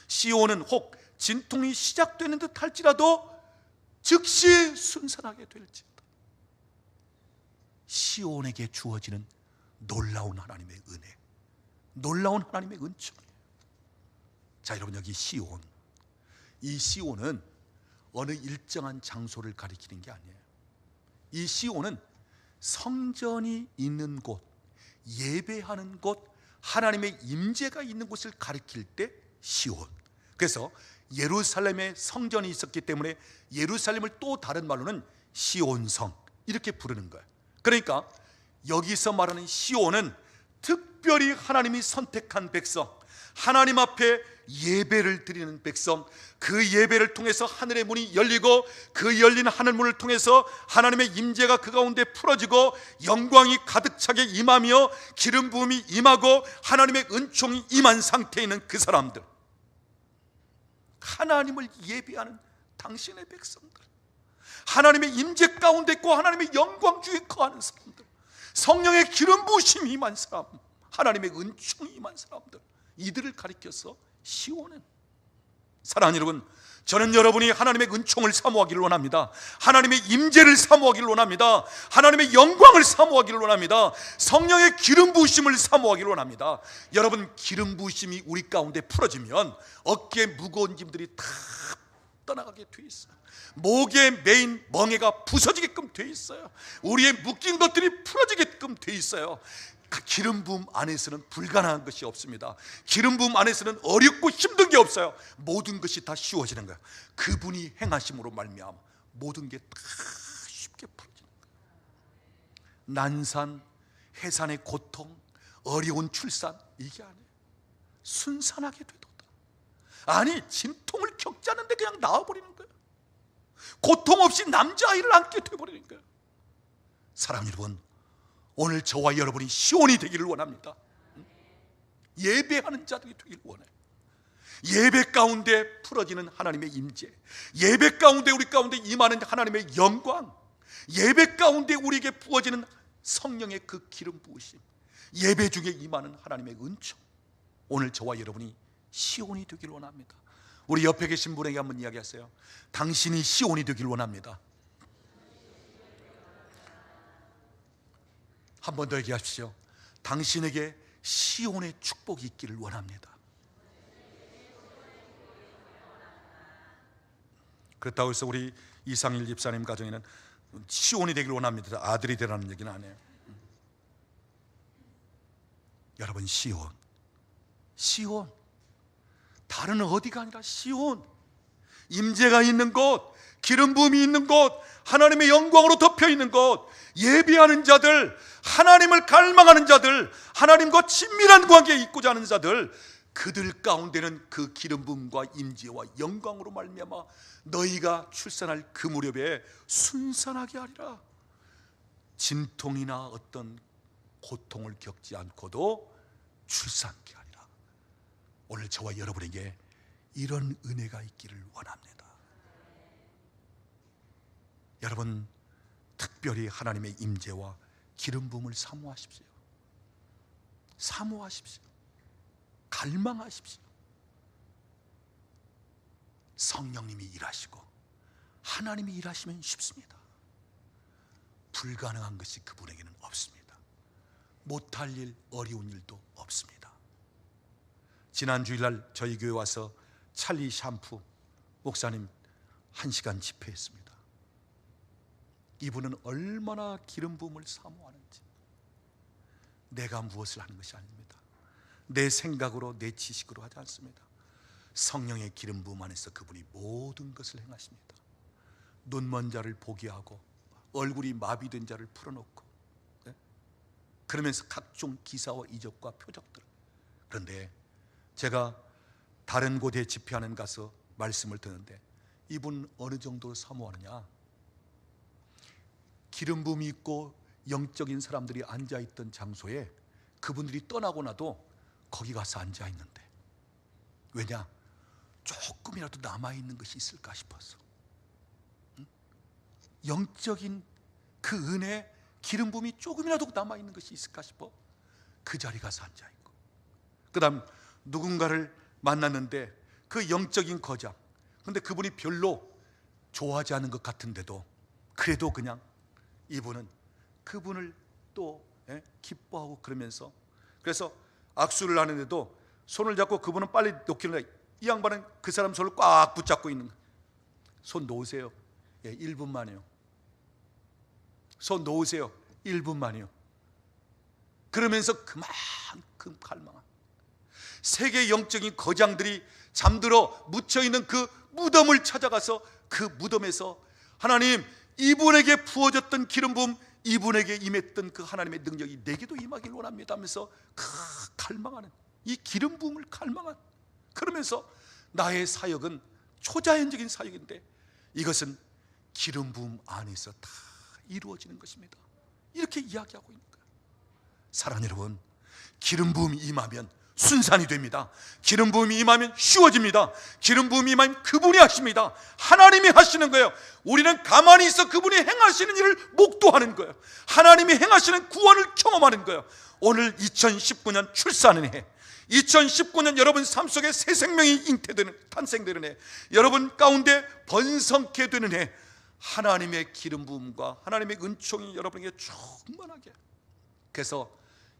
시온은 혹 진통이 시작되는 듯 할지라도 즉시 순산하게 될지다. 시온에게 주어지는 놀라운 하나님의 은혜, 놀라운 하나님의 은총이에요. 자, 여러분, 여기 시온, 이 시온은 어느 일정한 장소를 가리키는 게 아니에요. 이 시온은 성전이 있는 곳, 예배하는 곳, 하나님의 임재가 있는 곳을 가리킬 때 시온. 그래서 예루살렘에 성전이 있었기 때문에 예루살렘을 또 다른 말로는 시온성 이렇게 부르는 거예요. 그러니까 여기서 말하는 시온은 특별히 하나님이 선택한 백성, 하나님 앞에 예배를 드리는 백성, 그 예배를 통해서 하늘의 문이 열리고 그 열린 하늘 문을 통해서 하나님의 임재가 그 가운데 풀어지고 영광이 가득 차게 임하며 기름 부음이 임하고 하나님의 은총이 임한 상태에 있는 그 사람들, 하나님을 예배하는 당신의 백성들, 하나님의 임재 가운데 있고 하나님의 영광 중에 거하는 사람들, 성령의 기름 부으심이 임한 사람, 하나님의 은총이 임한 사람들, 이들을 가리켜서 시온은 사랑하는 여러분, 저는 여러분이 하나님의 은총을 사모하기를 원합니다. 하나님의 임재를 사모하기를 원합니다. 하나님의 영광을 사모하기를 원합니다. 성령의 기름 부으심을 사모하기를 원합니다. 여러분, 기름 부으심이 우리 가운데 풀어지면 어깨에 무거운 짐들이 다 떠나가게 돼 있어요. 목에 메인 멍에가 부서지게끔 돼 있어요. 우리의 묶인 것들이 풀어지게끔 돼 있어요. 그 기름 부음 안에서는 불가능한 것이 없습니다. 기름 부음 안에서는 어렵고 힘든 게 없어요. 모든 것이 다 쉬워지는 거예요. 그분이 행하심으로 말미암아 모든 게 다 쉽게 풀어지는 거예요. 난산, 해산의 고통, 어려운 출산, 이게 아니에요. 순산하게 되도다. 아니, 진통을 겪지 않는데 그냥 나와버리는 거예요. 고통 없이 남자아이를 안게 돼버리는 거예요. 사랑하는 여러분, 오늘 저와 여러분이 시온이 되기를 원합니다. 예배하는 자들이 되기를 원해요. 예배 가운데 풀어지는 하나님의 임재, 예배 가운데 우리 가운데 임하는 하나님의 영광, 예배 가운데 우리에게 부어지는 성령의 그 기름 부으심, 예배 중에 임하는 하나님의 은총, 오늘 저와 여러분이 시온이 되기를 원합니다. 우리 옆에 계신 분에게 한번 이야기하세요. 당신이 시온이 되기를 원합니다. 한 번 더 얘기하십시오. 당신에게 시온의 축복이 있기를 원합니다. 그렇다고 해서 우리 이상일 집사님 가정에는 시온이 되기를 원합니다, 아들이 되라는 얘기는 안 해요. 여러분, 시온, 다른 어디가 아니라 시온, 임재가 있는 곳, 기름 부음이 있는 곳, 하나님의 영광으로 덮여 있는 곳, 예배하는 자들, 하나님을 갈망하는 자들, 하나님과 친밀한 관계에 있고자 하는 자들, 그들 가운데는 그 기름 부음과 임재와 영광으로 말미암아 너희가 출산할 그 무렵에 순산하게 하리라. 진통이나 어떤 고통을 겪지 않고도 출산케 하리라. 오늘 저와 여러분에게 이런 은혜가 있기를 원합니다. 여러분, 특별히 하나님의 임재와 기름 부음을 사모하십시오. 사모하십시오. 갈망하십시오. 성령님이 일하시고 하나님이 일하시면 쉽습니다. 불가능한 것이 그분에게는 없습니다. 못할 일, 어려운 일도 없습니다. 지난 주일날 저희 교회 와서 찰리 샴푸 목사님 1시간 집회했습니다. 이분은 얼마나 기름 부음을 사모하는지. 내가 무엇을 하는 것이 아닙니다. 내 생각으로, 내 지식으로 하지 않습니다. 성령의 기름 부음 안에서 그분이 모든 것을 행하십니다. 눈먼 자를 보게 하고 얼굴이 마비된 자를 풀어놓고, 네? 그러면서 각종 기사와 이적과 표적들. 그런데 제가 다른 곳에 집회하는 가서 말씀을 듣는데 이분 어느 정도로 사모하느냐, 기름 부음이 있고 영적인 사람들이 앉아있던 장소에 그분들이 떠나고 나도 거기 가서 앉아있는데, 왜냐? 조금이라도 남아있는 것이 있을까 싶어서. 영적인 그 은혜, 기름 부음이 조금이라도 남아있는 것이 있을까 싶어 그 자리 가서 앉아있고, 그 다음 누군가를 만났는데 그 영적인 거장, 근데 그분이 별로 좋아하지 않은 것 같은데도 그래도 그냥 이분은 그분을 또 기뻐하고 그러면서, 그래서 악수를 하는데도 손을 잡고 그분은 빨리 놓기를 해. 이 양반은 그 사람 손을 꽉 붙잡고 있는 거예요. 손 놓으세요. 1분만이요. 손 놓으세요. 1분만이요. 그러면서 그만큼 갈망한 세계 영적인 거장들이 잠들어 묻혀있는 그 무덤을 찾아가서 그 무덤에서 하나님, 이분에게 부어졌던 기름 부음, 이분에게 임했던 그 하나님의 능력이 내게도 임하길 원합니다 하면서 갈망하는, 이 기름 부음을 갈망한, 그러면서 나의 사역은 초자연적인 사역인데 이것은 기름 부음 안에서 다 이루어지는 것입니다. 이렇게 이야기하고 있는 거예요. 사랑하는 여러분, 기름 부음이 임하면 순산이 됩니다. 기름 부음이 임하면 쉬워집니다. 기름 부음이 임하면 그분이 하십니다. 하나님이 하시는 거예요. 우리는 가만히 있어 그분이 행하시는 일을 목도하는 거예요. 하나님이 행하시는 구원을 경험하는 거예요. 오늘 2019년 출산의 해, 2019년 여러분 삶 속에 새 생명이 탄생되는 해, 여러분 가운데 번성케 되는 해, 하나님의 기름 부음과 하나님의 은총이 여러분에게 충만하게, 그래서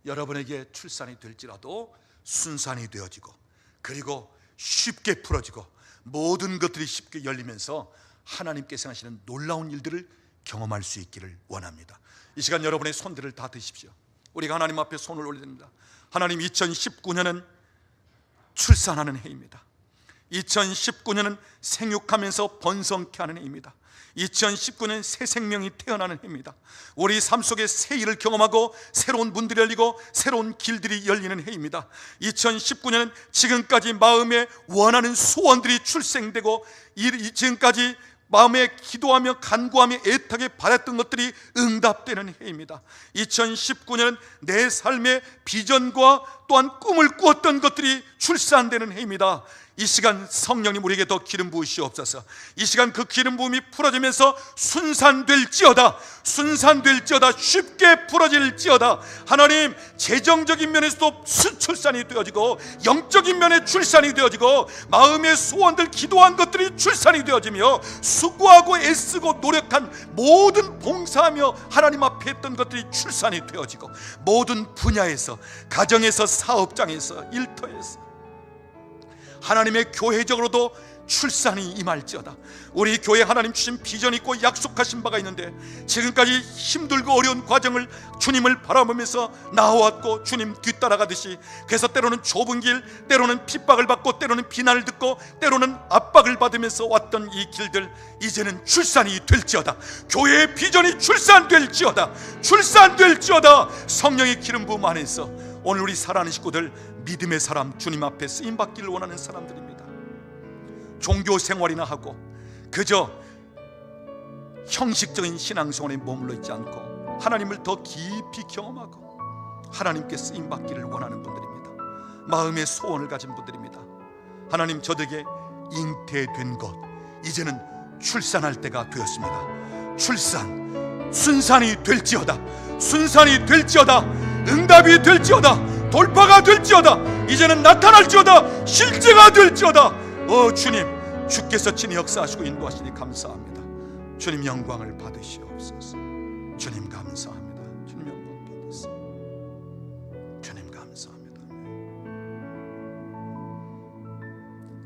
여러분에게 출산이 될지라도 순산이 되어지고, 그리고 쉽게 풀어지고, 모든 것들이 쉽게 열리면서 하나님께서 하시는 놀라운 일들을 경험할 수 있기를 원합니다. 이 시간 여러분의 손들을 다 드십시오. 우리가 하나님 앞에 손을 올려야 됩니다. 하나님, 2019년은 출산하는 해입니다. 2019년은 생육하면서 번성케 하는 해입니다. 2019년 새 생명이 태어나는 해입니다. 우리 삶 속에 새 일을 경험하고 새로운 문들이 열리고 새로운 길들이 열리는 해입니다. 2019년은 지금까지 마음에 원하는 소원들이 출생되고, 지금까지 마음에 기도하며 간구하며 애타게 바랬던 것들이 응답되는 해입니다. 2019년은 내 삶의 비전과 또한 꿈을 꾸었던 것들이 출산되는 해입니다. 이 시간 성령님 우리에게 더 기름 부으시옵소서. 이 시간 그 기름 부음이 풀어지면서 순산될지어다, 순산될지어다, 쉽게 풀어질지어다. 하나님, 재정적인 면에서도 출산이 되어지고, 영적인 면에 출산이 되어지고, 마음의 소원들 기도한 것들이 출산이 되어지며, 수고하고 애쓰고 노력한 모든 봉사하며 하나님 앞에 했던 것들이 출산이 되어지고, 모든 분야에서, 가정에서, 사업장에서, 일터에서, 하나님의 교회적으로도 출산이 임할지어다. 우리 교회 하나님 주신 비전이 있고 약속하신 바가 있는데, 지금까지 힘들고 어려운 과정을 주님을 바라보면서 나와왔고, 주님 뒤따라가듯이, 그래서 때로는 좁은 길, 때로는 핍박을 받고, 때로는 비난을 듣고, 때로는 압박을 받으면서 왔던 이 길들, 이제는 출산이 될지어다. 교회의 비전이 출산될지어다, 출산될지어다. 성령의 기름 부음 안에서 오늘 우리 사랑하는 식구들, 믿음의 사람, 주님 앞에 쓰임받기를 원하는 사람들입니다. 종교 생활이나 하고 그저 형식적인 신앙생활에 머물러 있지 않고, 하나님을 더 깊이 경험하고 하나님께 쓰임받기를 원하는 분들입니다. 마음의 소원을 가진 분들입니다. 하나님, 저들에게 잉태된 것, 이제는 출산할 때가 되었습니다. 출산, 순산이 될지어다, 순산이 될지어다, 응답이 될지어다, 돌파가 될지어다, 이제는 나타날지어다, 실제가 될지어다. 주님, 주께서 친히 역사하시고 인도하시니 감사합니다. 주님 영광을 받으시옵소서. 주님 감사합니다. 주님 영광 받으세요. 주님 감사합니다.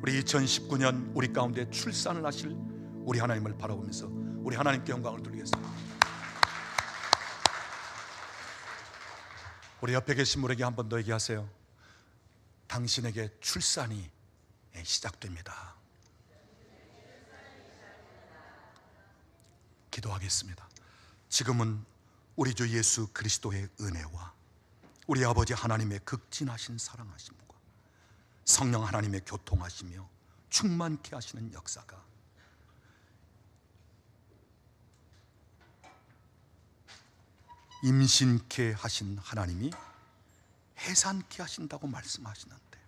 우리 2019년 우리 가운데 출산을 하실 우리 하나님을 바라보면서 우리 하나님께 영광을 돌리겠습니다. 우리 옆에 계신 분에게 한 번 더 얘기하세요. 당신에게 출산이 시작됩니다. 기도하겠습니다. 지금은 우리 주 예수 그리스도의 은혜와 우리 아버지 하나님의 극진하신 사랑하심과 성령 하나님의 교통하시며 충만케 하시는 역사가 임신케 하신 하나님이 해산케 하신다고 말씀하시는데,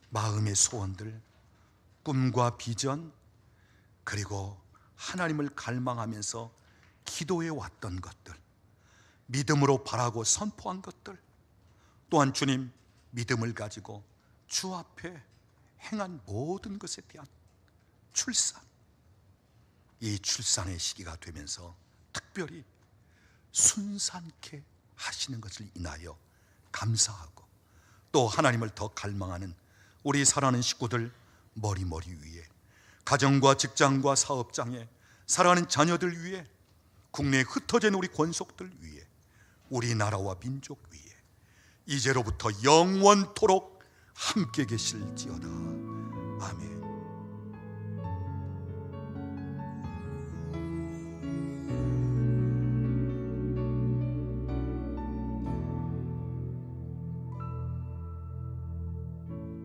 마음의 소원들, 꿈과 비전, 그리고 하나님을 갈망하면서 기도해 왔던 것들, 믿음으로 바라고 선포한 것들, 또한 주님 믿음을 가지고 주 앞에 행한 모든 것에 대한 출산, 이 출산의 시기가 되면서 특별히 순산케 하시는 것을 인하여 감사하고, 또 하나님을 더 갈망하는 우리 사랑하는 식구들 머리 위에, 가정과 직장과 사업장에 사랑하는 자녀들 위에, 국내에 흩어진 우리 권속들 위에, 우리나라와 민족 위에 이제로부터 영원토록 함께 계실지어다. 아멘.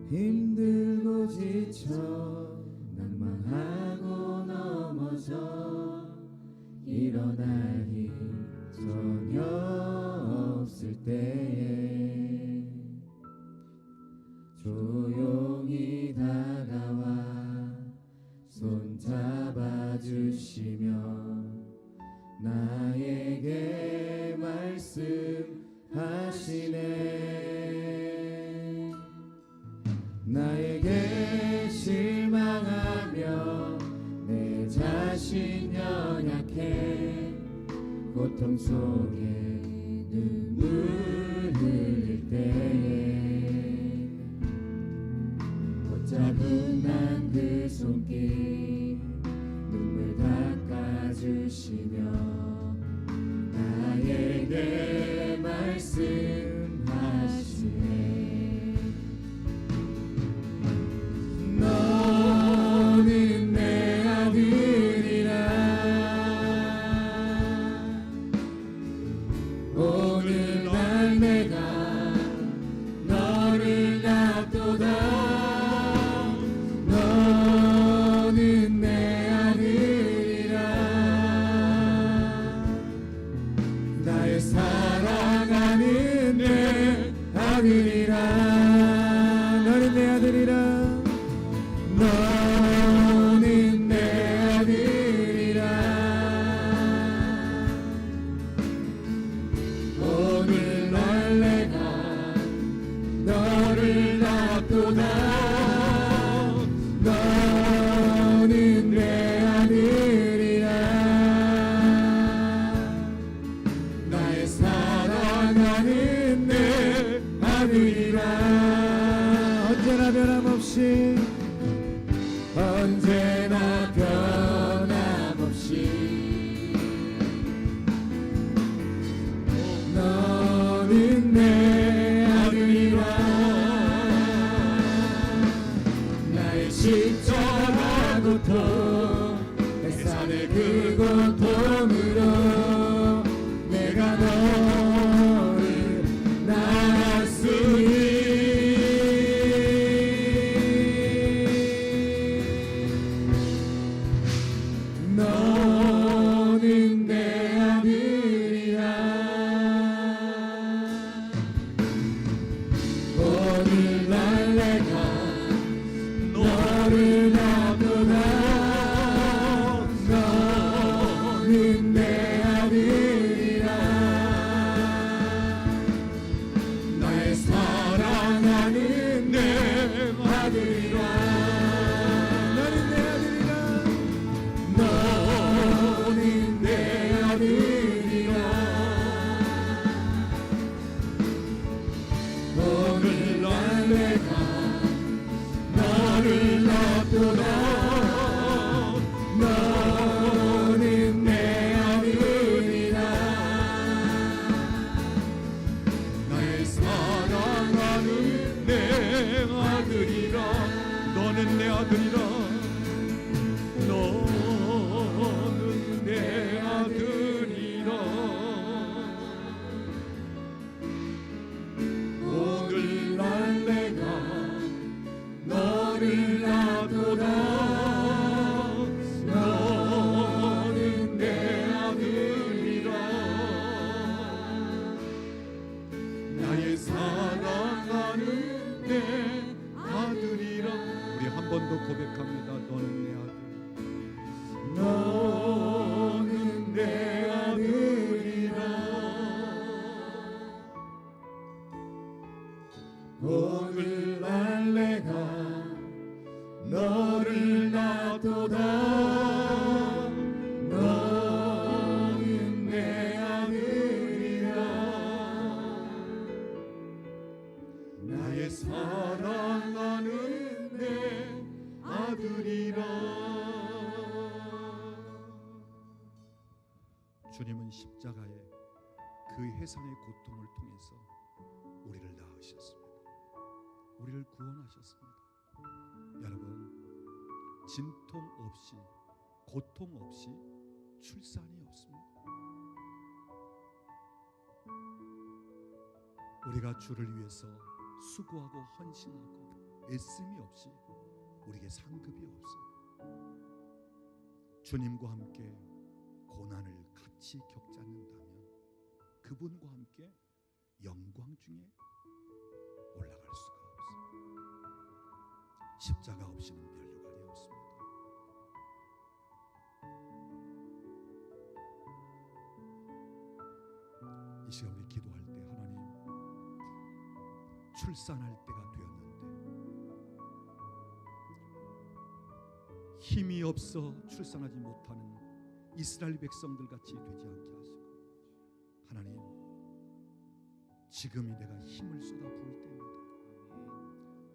힘들고 지쳐 낭만하고 넘어져 일어날 힘 전혀 없을 때에 조용히 다가와 손 잡아주시며 나에게 말씀하시네. 실망하며 내 자신 연약해 고통 속에 눈물 흘릴 때에 붙잡은 난 그 손길 눈물 닦아주시며 나에게 말씀하시네. 너는 내 아들이라. 오늘 날 내가 너를 낳도다. 너는 내 아들이라. 나의 사랑하는 내 아들이라. 너는 내 아들이라. 너는 내 아들이라. 오늘 날 내가 너를 낳도다. 너는 내 아들이라. 나의 사랑하는 내 아들이라. 언제나 변함없이 언제나 변함없이 너는 내 아들이라. 나의 십자가 고통 내 산의 그 고통으로 내가 너를 낳았으니 너는 내 아들이라. 오늘 날 내가 너를 낳도다. 너는 내 아들이라. 나의 사랑하는 내 아들이라. 너는 내 아들이라. 너는 내 아들이라. 오늘 날 내가 너를 낳도다. 너는 내 아들이라. 나의 사랑하는 내 아들이라. 너는 내 아들이라. 너는 내 아들이라. 오늘 날 내가 너를 낳도다. 너는 내 아들이라. 나의 사랑하는 내 아들이라. 우리 한 번 더 고백합니다. 너는 내 아들. 너는 내 아들이라. 오늘 날 내가 너를 낳도다. 너는 내 아들이라. 나의 사랑하는 내 아들이라. 주님은 십자가에 그 해상의 고통을 통해서 우리를 낳으셨습니다. 우리를 구원하셨습니다. 여러분, 진통 없이 고통 없이 출산이 없습니다. 우리가 주를 위해서 수고하고 헌신하고 애씀이 없이 우리에게 상급이 없어요. 주님과 함께 고난을 같이 겪지 않는다면 그분과 함께 영광 중에 올라갈 수가 없어요. 십자가 없이는 면류관이 없습니다. 이 시간 우리 기도할 때 하나님, 출산할 때가 되었는데 힘이 없어 출산하지 못하는 이스라엘 백성들 같이 되지 않게 하시고, 하나님, 지금이 내가 힘을 쏟아 부을 때입니다.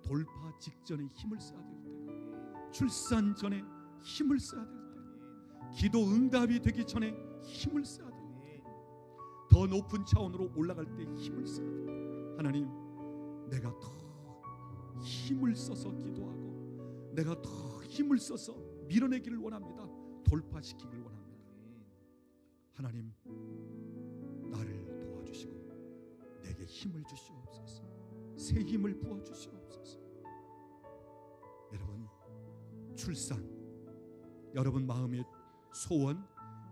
돌파 직전에 힘을 써야 될 때, 출산 전에 힘을 써야 될 때, 기도 응답이 되기 전에 힘을 써야 될 때, 더 높은 차원으로 올라갈 때 힘을 써야 될 때, 하나님, 내가 더 힘을 써서 기도하고 내가 더 힘을 써서 밀어내기를 원합니다. 돌파시키기를 원합니다. 하나님, 나를 도와주시고 내게 힘을 주시옵소서. 새 힘을 부어주시옵소서. 여러분, 출산, 여러분 마음의 소원,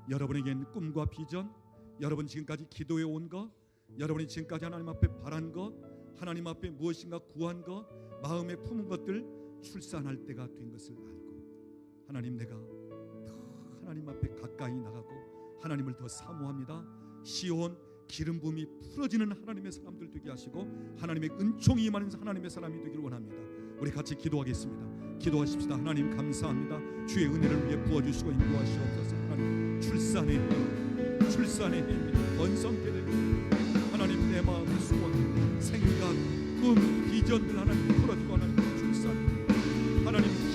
여러분에겐 꿈과 비전, 여러분 지금까지 기도해 온 것, 여러분이 지금까지 하나님 앞에 바란 것, 하나님 앞에 무엇인가 구한 것, 마음에 품은 것들, 출산할 때가 된 것을 알고, 하나님, 내가 더 하나님 앞에 가까이 나가고 하나님을 더 사모합니다. 시온 기름 부음이 풀어지는 하나님의 사람들 되게 하시고 하나님의 은총이 임하는 하나님의 사람이 되기를 원합니다. 우리 같이 기도하겠습니다. 기도하십시다. 하나님, 감사합니다. 주의 은혜를 위해 부어주시고 인도하시옵소서. 하나님, 출산의 힘, 출산의 힘 번성케 되고, 하나님, 내 마음의 소원, 생각, 꿈, 비전들 하나님 풀어주고, 하나님 출산, 하나님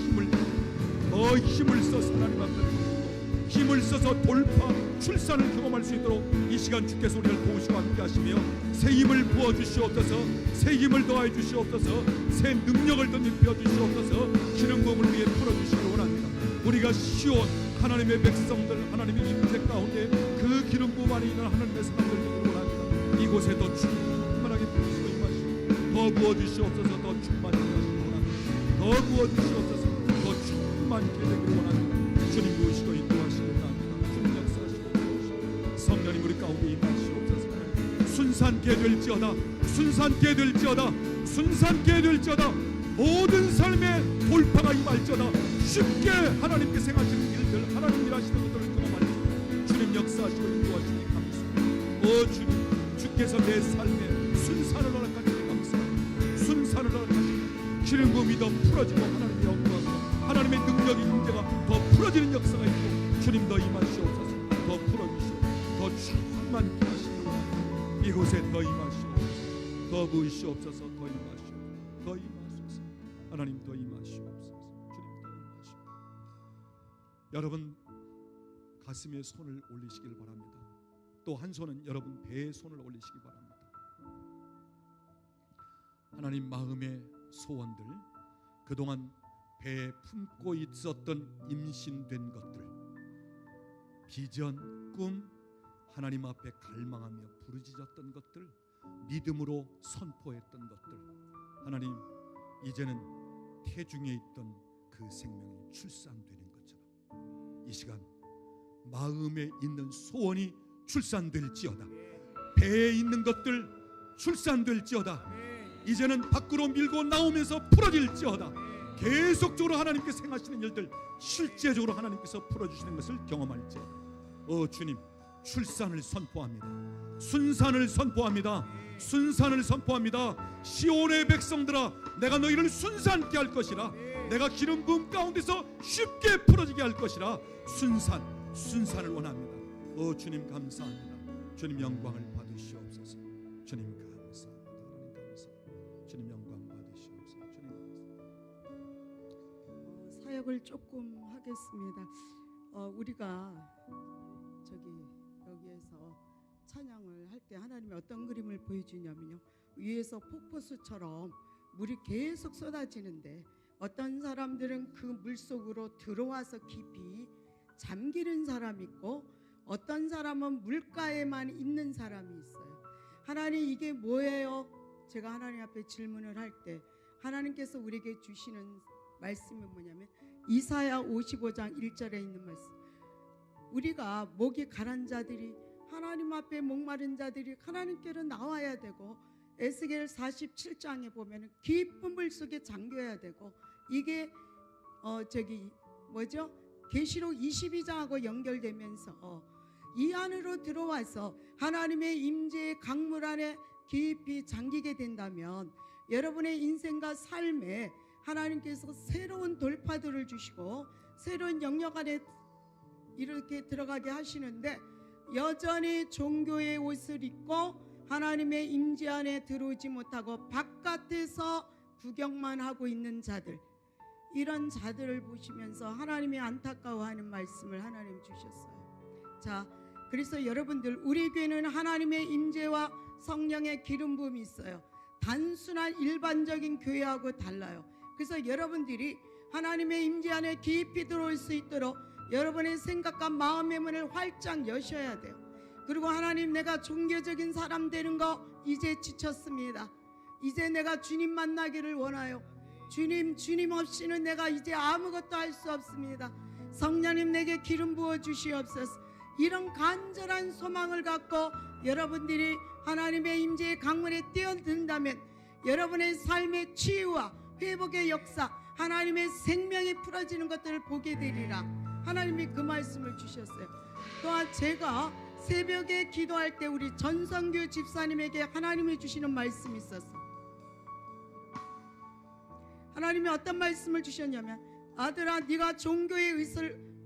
더 힘을 써서 하나님 앞에 힘을 써서 돌파, 출산을 경험할 수 있도록 이 시간 주께서 우리를 도우시고 함께 하시며 새 힘을 부어주시옵소서. 새 힘을 더하여 주시옵소서. 새 능력을 던져 주시옵소서. 기름 부음을 위해 풀어주시기 원합니다. 우리가 시온 하나님의 백성들, 하나님의 임재 가운데 그 기름 부음 안에 있는 하나님의 사람들 되기를 원합니다. 이곳에 더 충만하게 부으시고 임하시고 더 부어주시옵소서. 더 충만하게 하시기 원합니다. 더 부어주시옵소서. 더 충만케 되기를 원합니다. 주님 부으시고 인도하시기 원합니다. 주님 역사하시고 도우시고 성령님 우리 가운데 임하시옵소서. 순산케 될지어다, 순산케 될지어다, 순산케 될지어다. 모든 삶의 돌파가 임할지어다. 쉽게 하나님께서 행하시는 일들, 하나님 일하시는 것들을 경험할지어다. 주님 역사하시고 인도하시니 감사합니다. 오 주님, 주께서 내 삶에 순산을 허락하시니 감사합니다. 순산을 허락하시니 기름 부음이 더 풀어지고 하나님의 영광과 하나님의 능력의 임재가 더 풀어지는 역사가 있고, 주님 더 임하시옵소서. 더 풀어주시옵소서. 더 충만케 하시기 원합니다. 이곳에 더 임하시옵소서. 더 부으시옵소서. 더 임하시옵소서. 더 임하소서. 하나님 더 임하시옵소서. 주님 더 임하시옵소서. 여러분 가슴에 손을 올리시길 바랍니다. 또 한 손은 여러분 배에 손을 올리시기 바랍니다. 하나님 마음의 소원들, 그동안 배에 품고 있었던 임신된 것들, 비전, 꿈, 하나님 앞에 갈망하며 부르짖었던 것들, 믿음으로 선포했던 것들, 하나님 이제는 태중에 있던 그 생명이 출산되는 것처럼 이 시간 마음에 있는 소원이 출산될지어다. 배에 있는 것들 출산될지어다. 이제는 밖으로 밀고 나오면서 풀어질지어다. 계속적으로 하나님께서 행하시는 일들 실제적으로 하나님께서 풀어주시는 것을 경험할지어다. 주님, 출산을 선포합니다. 순산을 선포합니다. 순산을 선포합니다. 시온의 백성들아, 내가 너희를 순산케 할 것이라. 내가 기름 부음 가운데서 쉽게 풀어지게 할 것이라. 순산을 원합니다. 주님 감사합니다. 주님 영광을 받으시옵소서. 주님 감사합니다. 하나님 감사합니다. 주님 영광 받으시옵소서. 주님 감사합니다. 사역을 조금 하겠습니다. 우리가 여기에서 찬양을 할 때 하나님이 어떤 그림을 보여주냐면요, 위에서 폭포수처럼 물이 계속 쏟아지는데 어떤 사람들은 그 물속으로 들어와서 깊이 잠기는 사람이 있고, 어떤 사람은 물가에만 있는 사람이 있어요. 하나님, 이게 뭐예요? 제가 하나님 앞에 질문을 할 때 하나님께서 우리에게 주시는 말씀이 뭐냐면 이사야 55장 1절에 있는 말씀. 우리가 목이 가란 자들이, 하나님 앞에 목마른 자들이 하나님께로 나와야 되고, 에스겔 47장에 보면 깊은 물 속에 잠겨야 되고, 이게 계시록 22장하고 연결되면서 이 안으로 들어와서 하나님의 임재의 강물 안에 깊이 잠기게 된다면 여러분의 인생과 삶에 하나님께서 새로운 돌파들을 주시고 새로운 영역 안에 이렇게 들어가게 하시는데, 여전히 종교의 옷을 입고 하나님의 임재 안에 들어오지 못하고 바깥에서 구경만 하고 있는 자들, 이런 자들을 보시면서 하나님이 안타까워하는 말씀을 하나님 주셨어요. 자, 그래서 여러분들, 우리 교회는 하나님의 임재와 성령의 기름 부음이 있어요. 단순한 일반적인 교회하고 달라요. 그래서 여러분들이 하나님의 임재 안에 깊이 들어올 수 있도록 여러분의 생각과 마음의 문을 활짝 여셔야 돼요. 그리고 하나님, 내가 종교적인 사람 되는 거 이제 지쳤습니다. 이제 내가 주님 만나기를 원하요. 주님 없이는 내가 이제 아무것도 할 수 없습니다. 성령님, 내게 기름 부어 주시옵소서. 이런 간절한 소망을 갖고 여러분들이 하나님의 임재의 강물에 뛰어든다면 여러분의 삶의 치유와 회복의 역사, 하나님의 생명이 풀어지는 것들을 보게 되리라. 하나님이 그 말씀을 주셨어요. 또한 제가 새벽에 기도할 때 우리 전성규 집사님에게 하나님이 주시는 말씀이 있었어요. 하나님이 어떤 말씀을 주셨냐면, 아들아, 네가 종교의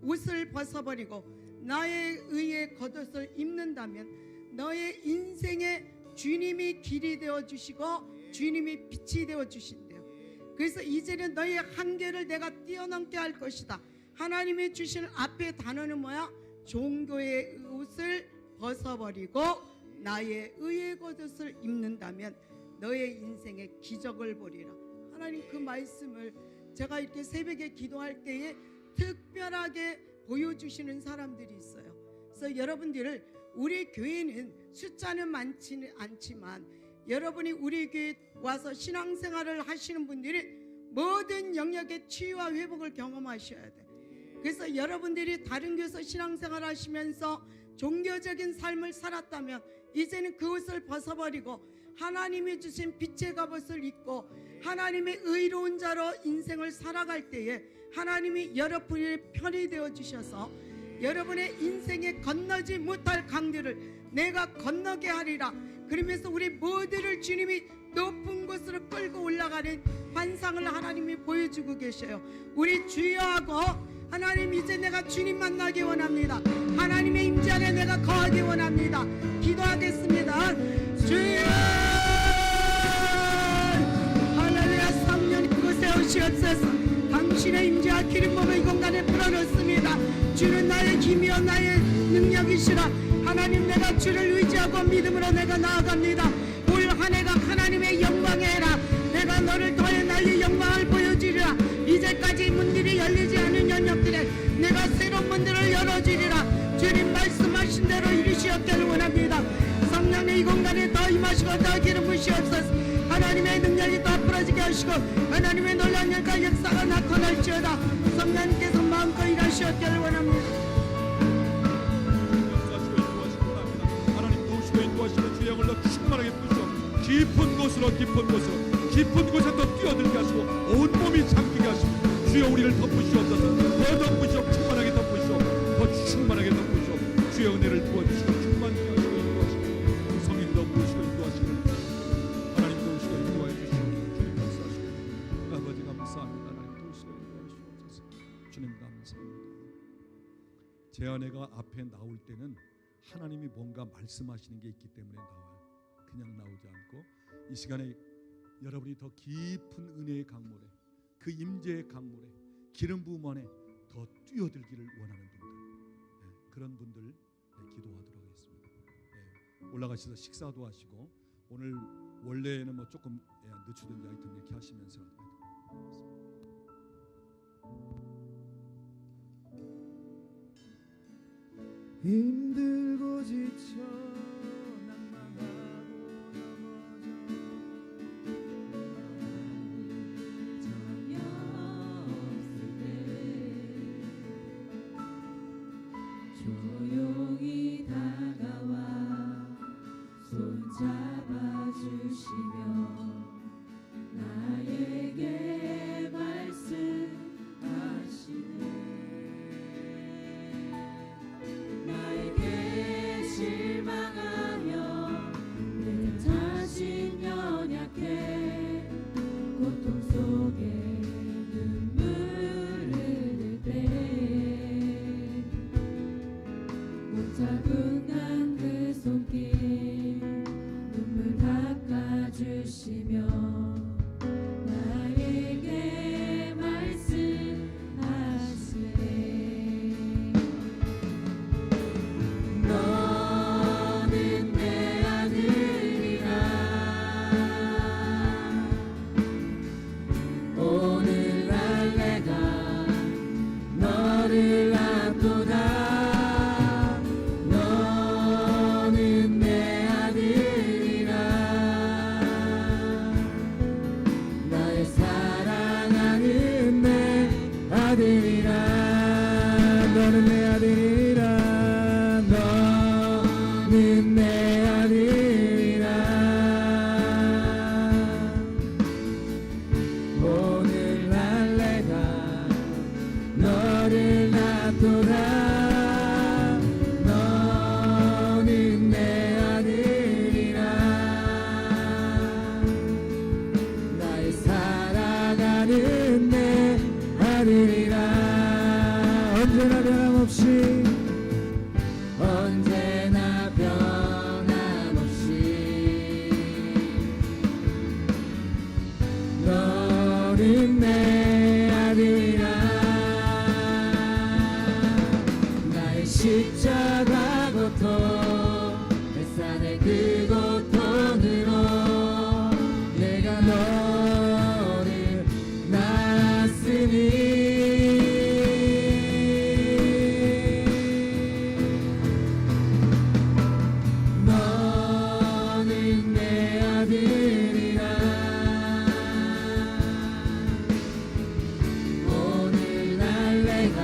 옷을 벗어버리고 나의 의의 겉옷을 입는다면 너의 인생에 주님이 길이 되어 주시고 주님이 빛이 되어 주신대요. 그래서 이제는 너의 한계를 내가 뛰어넘게 할 것이다. 하나님이 주시는 앞에 단어는 뭐야? 종교의 옷을 벗어버리고 나의 의의 겉옷을 입는다면 너의 인생에 기적을 보리라. 하나님 그 말씀을 제가 이렇게 새벽에 기도할 때에 특별하게 보여주시는 사람들이 있어요. 그래서 여러분들을, 우리 교회는 숫자는 많지는 않지만 여러분이 우리 교회 와서 신앙생활을 하시는 분들이 모든 영역의 치유와 회복을 경험하셔야 돼. 그래서 여러분들이 다른 교회에서 신앙생활 하시면서 종교적인 삶을 살았다면 이제는 그것을 벗어버리고 하나님이 주신 빛의 갑옷을 입고 하나님의 의로운 자로 인생을 살아갈 때에 하나님이 여러분의 편이 되어 주셔서 여러분의 인생에 건너지 못할 강들을 내가 건너게 하리라. 그러면서 우리 모두를 주님이 높은 곳으로 끌고 올라가는 환상을 하나님이 보여주고 계셔요. 우리 주여하고, 하나님, 이제 내가 주님 만나기 원합니다. 하나님의 임재 안에 내가 거하기 원합니다. 기도하겠습니다. 주여, 할렐루야. 3년 그곳에 오시옵소서. 당신의 임재와 기름 부음을 이 공간에 풀어놓습니다. 주는 나의 힘이요 나의 능력이시라. 하나님, 내가 주를 의지하고 믿음으로 내가 나아갑니다. 올 한 해가 하나님의 영광의 해라. 내가 너를 통해 나의 영광을 보여주리라. 이제까지 문들이 열리지 않은 영역들에 내가 새로운 문들을 열어주리라. 주님 말씀하신 대로 이루시옵기를 원합니다. 성령의 이 공간에 더 임하시고 더 기름 부으시옵소서. 하나님의 능력이 더 풀어지게 하시고 하나님의 놀라운 일과 역사가 나타날지어다. 성령님께서 마음껏 일하시옵기를 원합니다. 하나님 도우시고 인도하시고 주의 영을 더 충만하게 부으시고 깊은 곳에 더 뛰어들게 하시고 온몸이 잠기게 하시고 주여 우리를 덮으시옵소서. 더 덮으시옵, 충만하게 덮으시옵, 더 충만하게 덮으시옵. 주의 은혜를 부어주시고 충만케 하시고 인도하시고 성인도 부으시고 인도하시고 하나님 도우시고 인도하여 주시고 주님 감사하시고 아버지 감사합니다. 하나님 도우시고 인도하시옵소서. 주님 감사합니다. 제 아내가 앞에 나올 때는 하나님이 뭔가 말씀하시는 게 있기 때문에 나와요. 그냥 나오지 않고 이 시간에 여러분이 더 깊은 은혜의 강물에, 그 임재의 강물에, 기름 부음 안에 더 뛰어들기를 원하는 분들, 그런 분들 기도하도록 하겠습니다. 올라가셔서 식사도 하시고 오늘 원래는 뭐 조금 늦추든지 하여튼 이렇게 하시면서 힘들고 지쳐 낭만하고 조용히 다가와 손잡아 주시며 나에게 말씀하시네. 나에게 너는 내 아들이라 너는 내 아들이라 오늘날 내가 너를 낳도다 너는 내 아들이라 나의 살아가는 내 아들이라 언제나 변함없이 언제나 변함없이 너는 내 아들이라 나의 십자가 고통 뱃산의 그 고통으로 내가 너를 낳았으니 너는 내 아들이라 오늘날 내가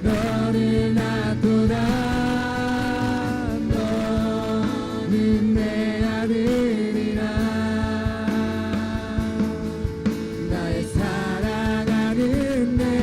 너를 낳도다 너는 내 아들이라 나의 살아가는 내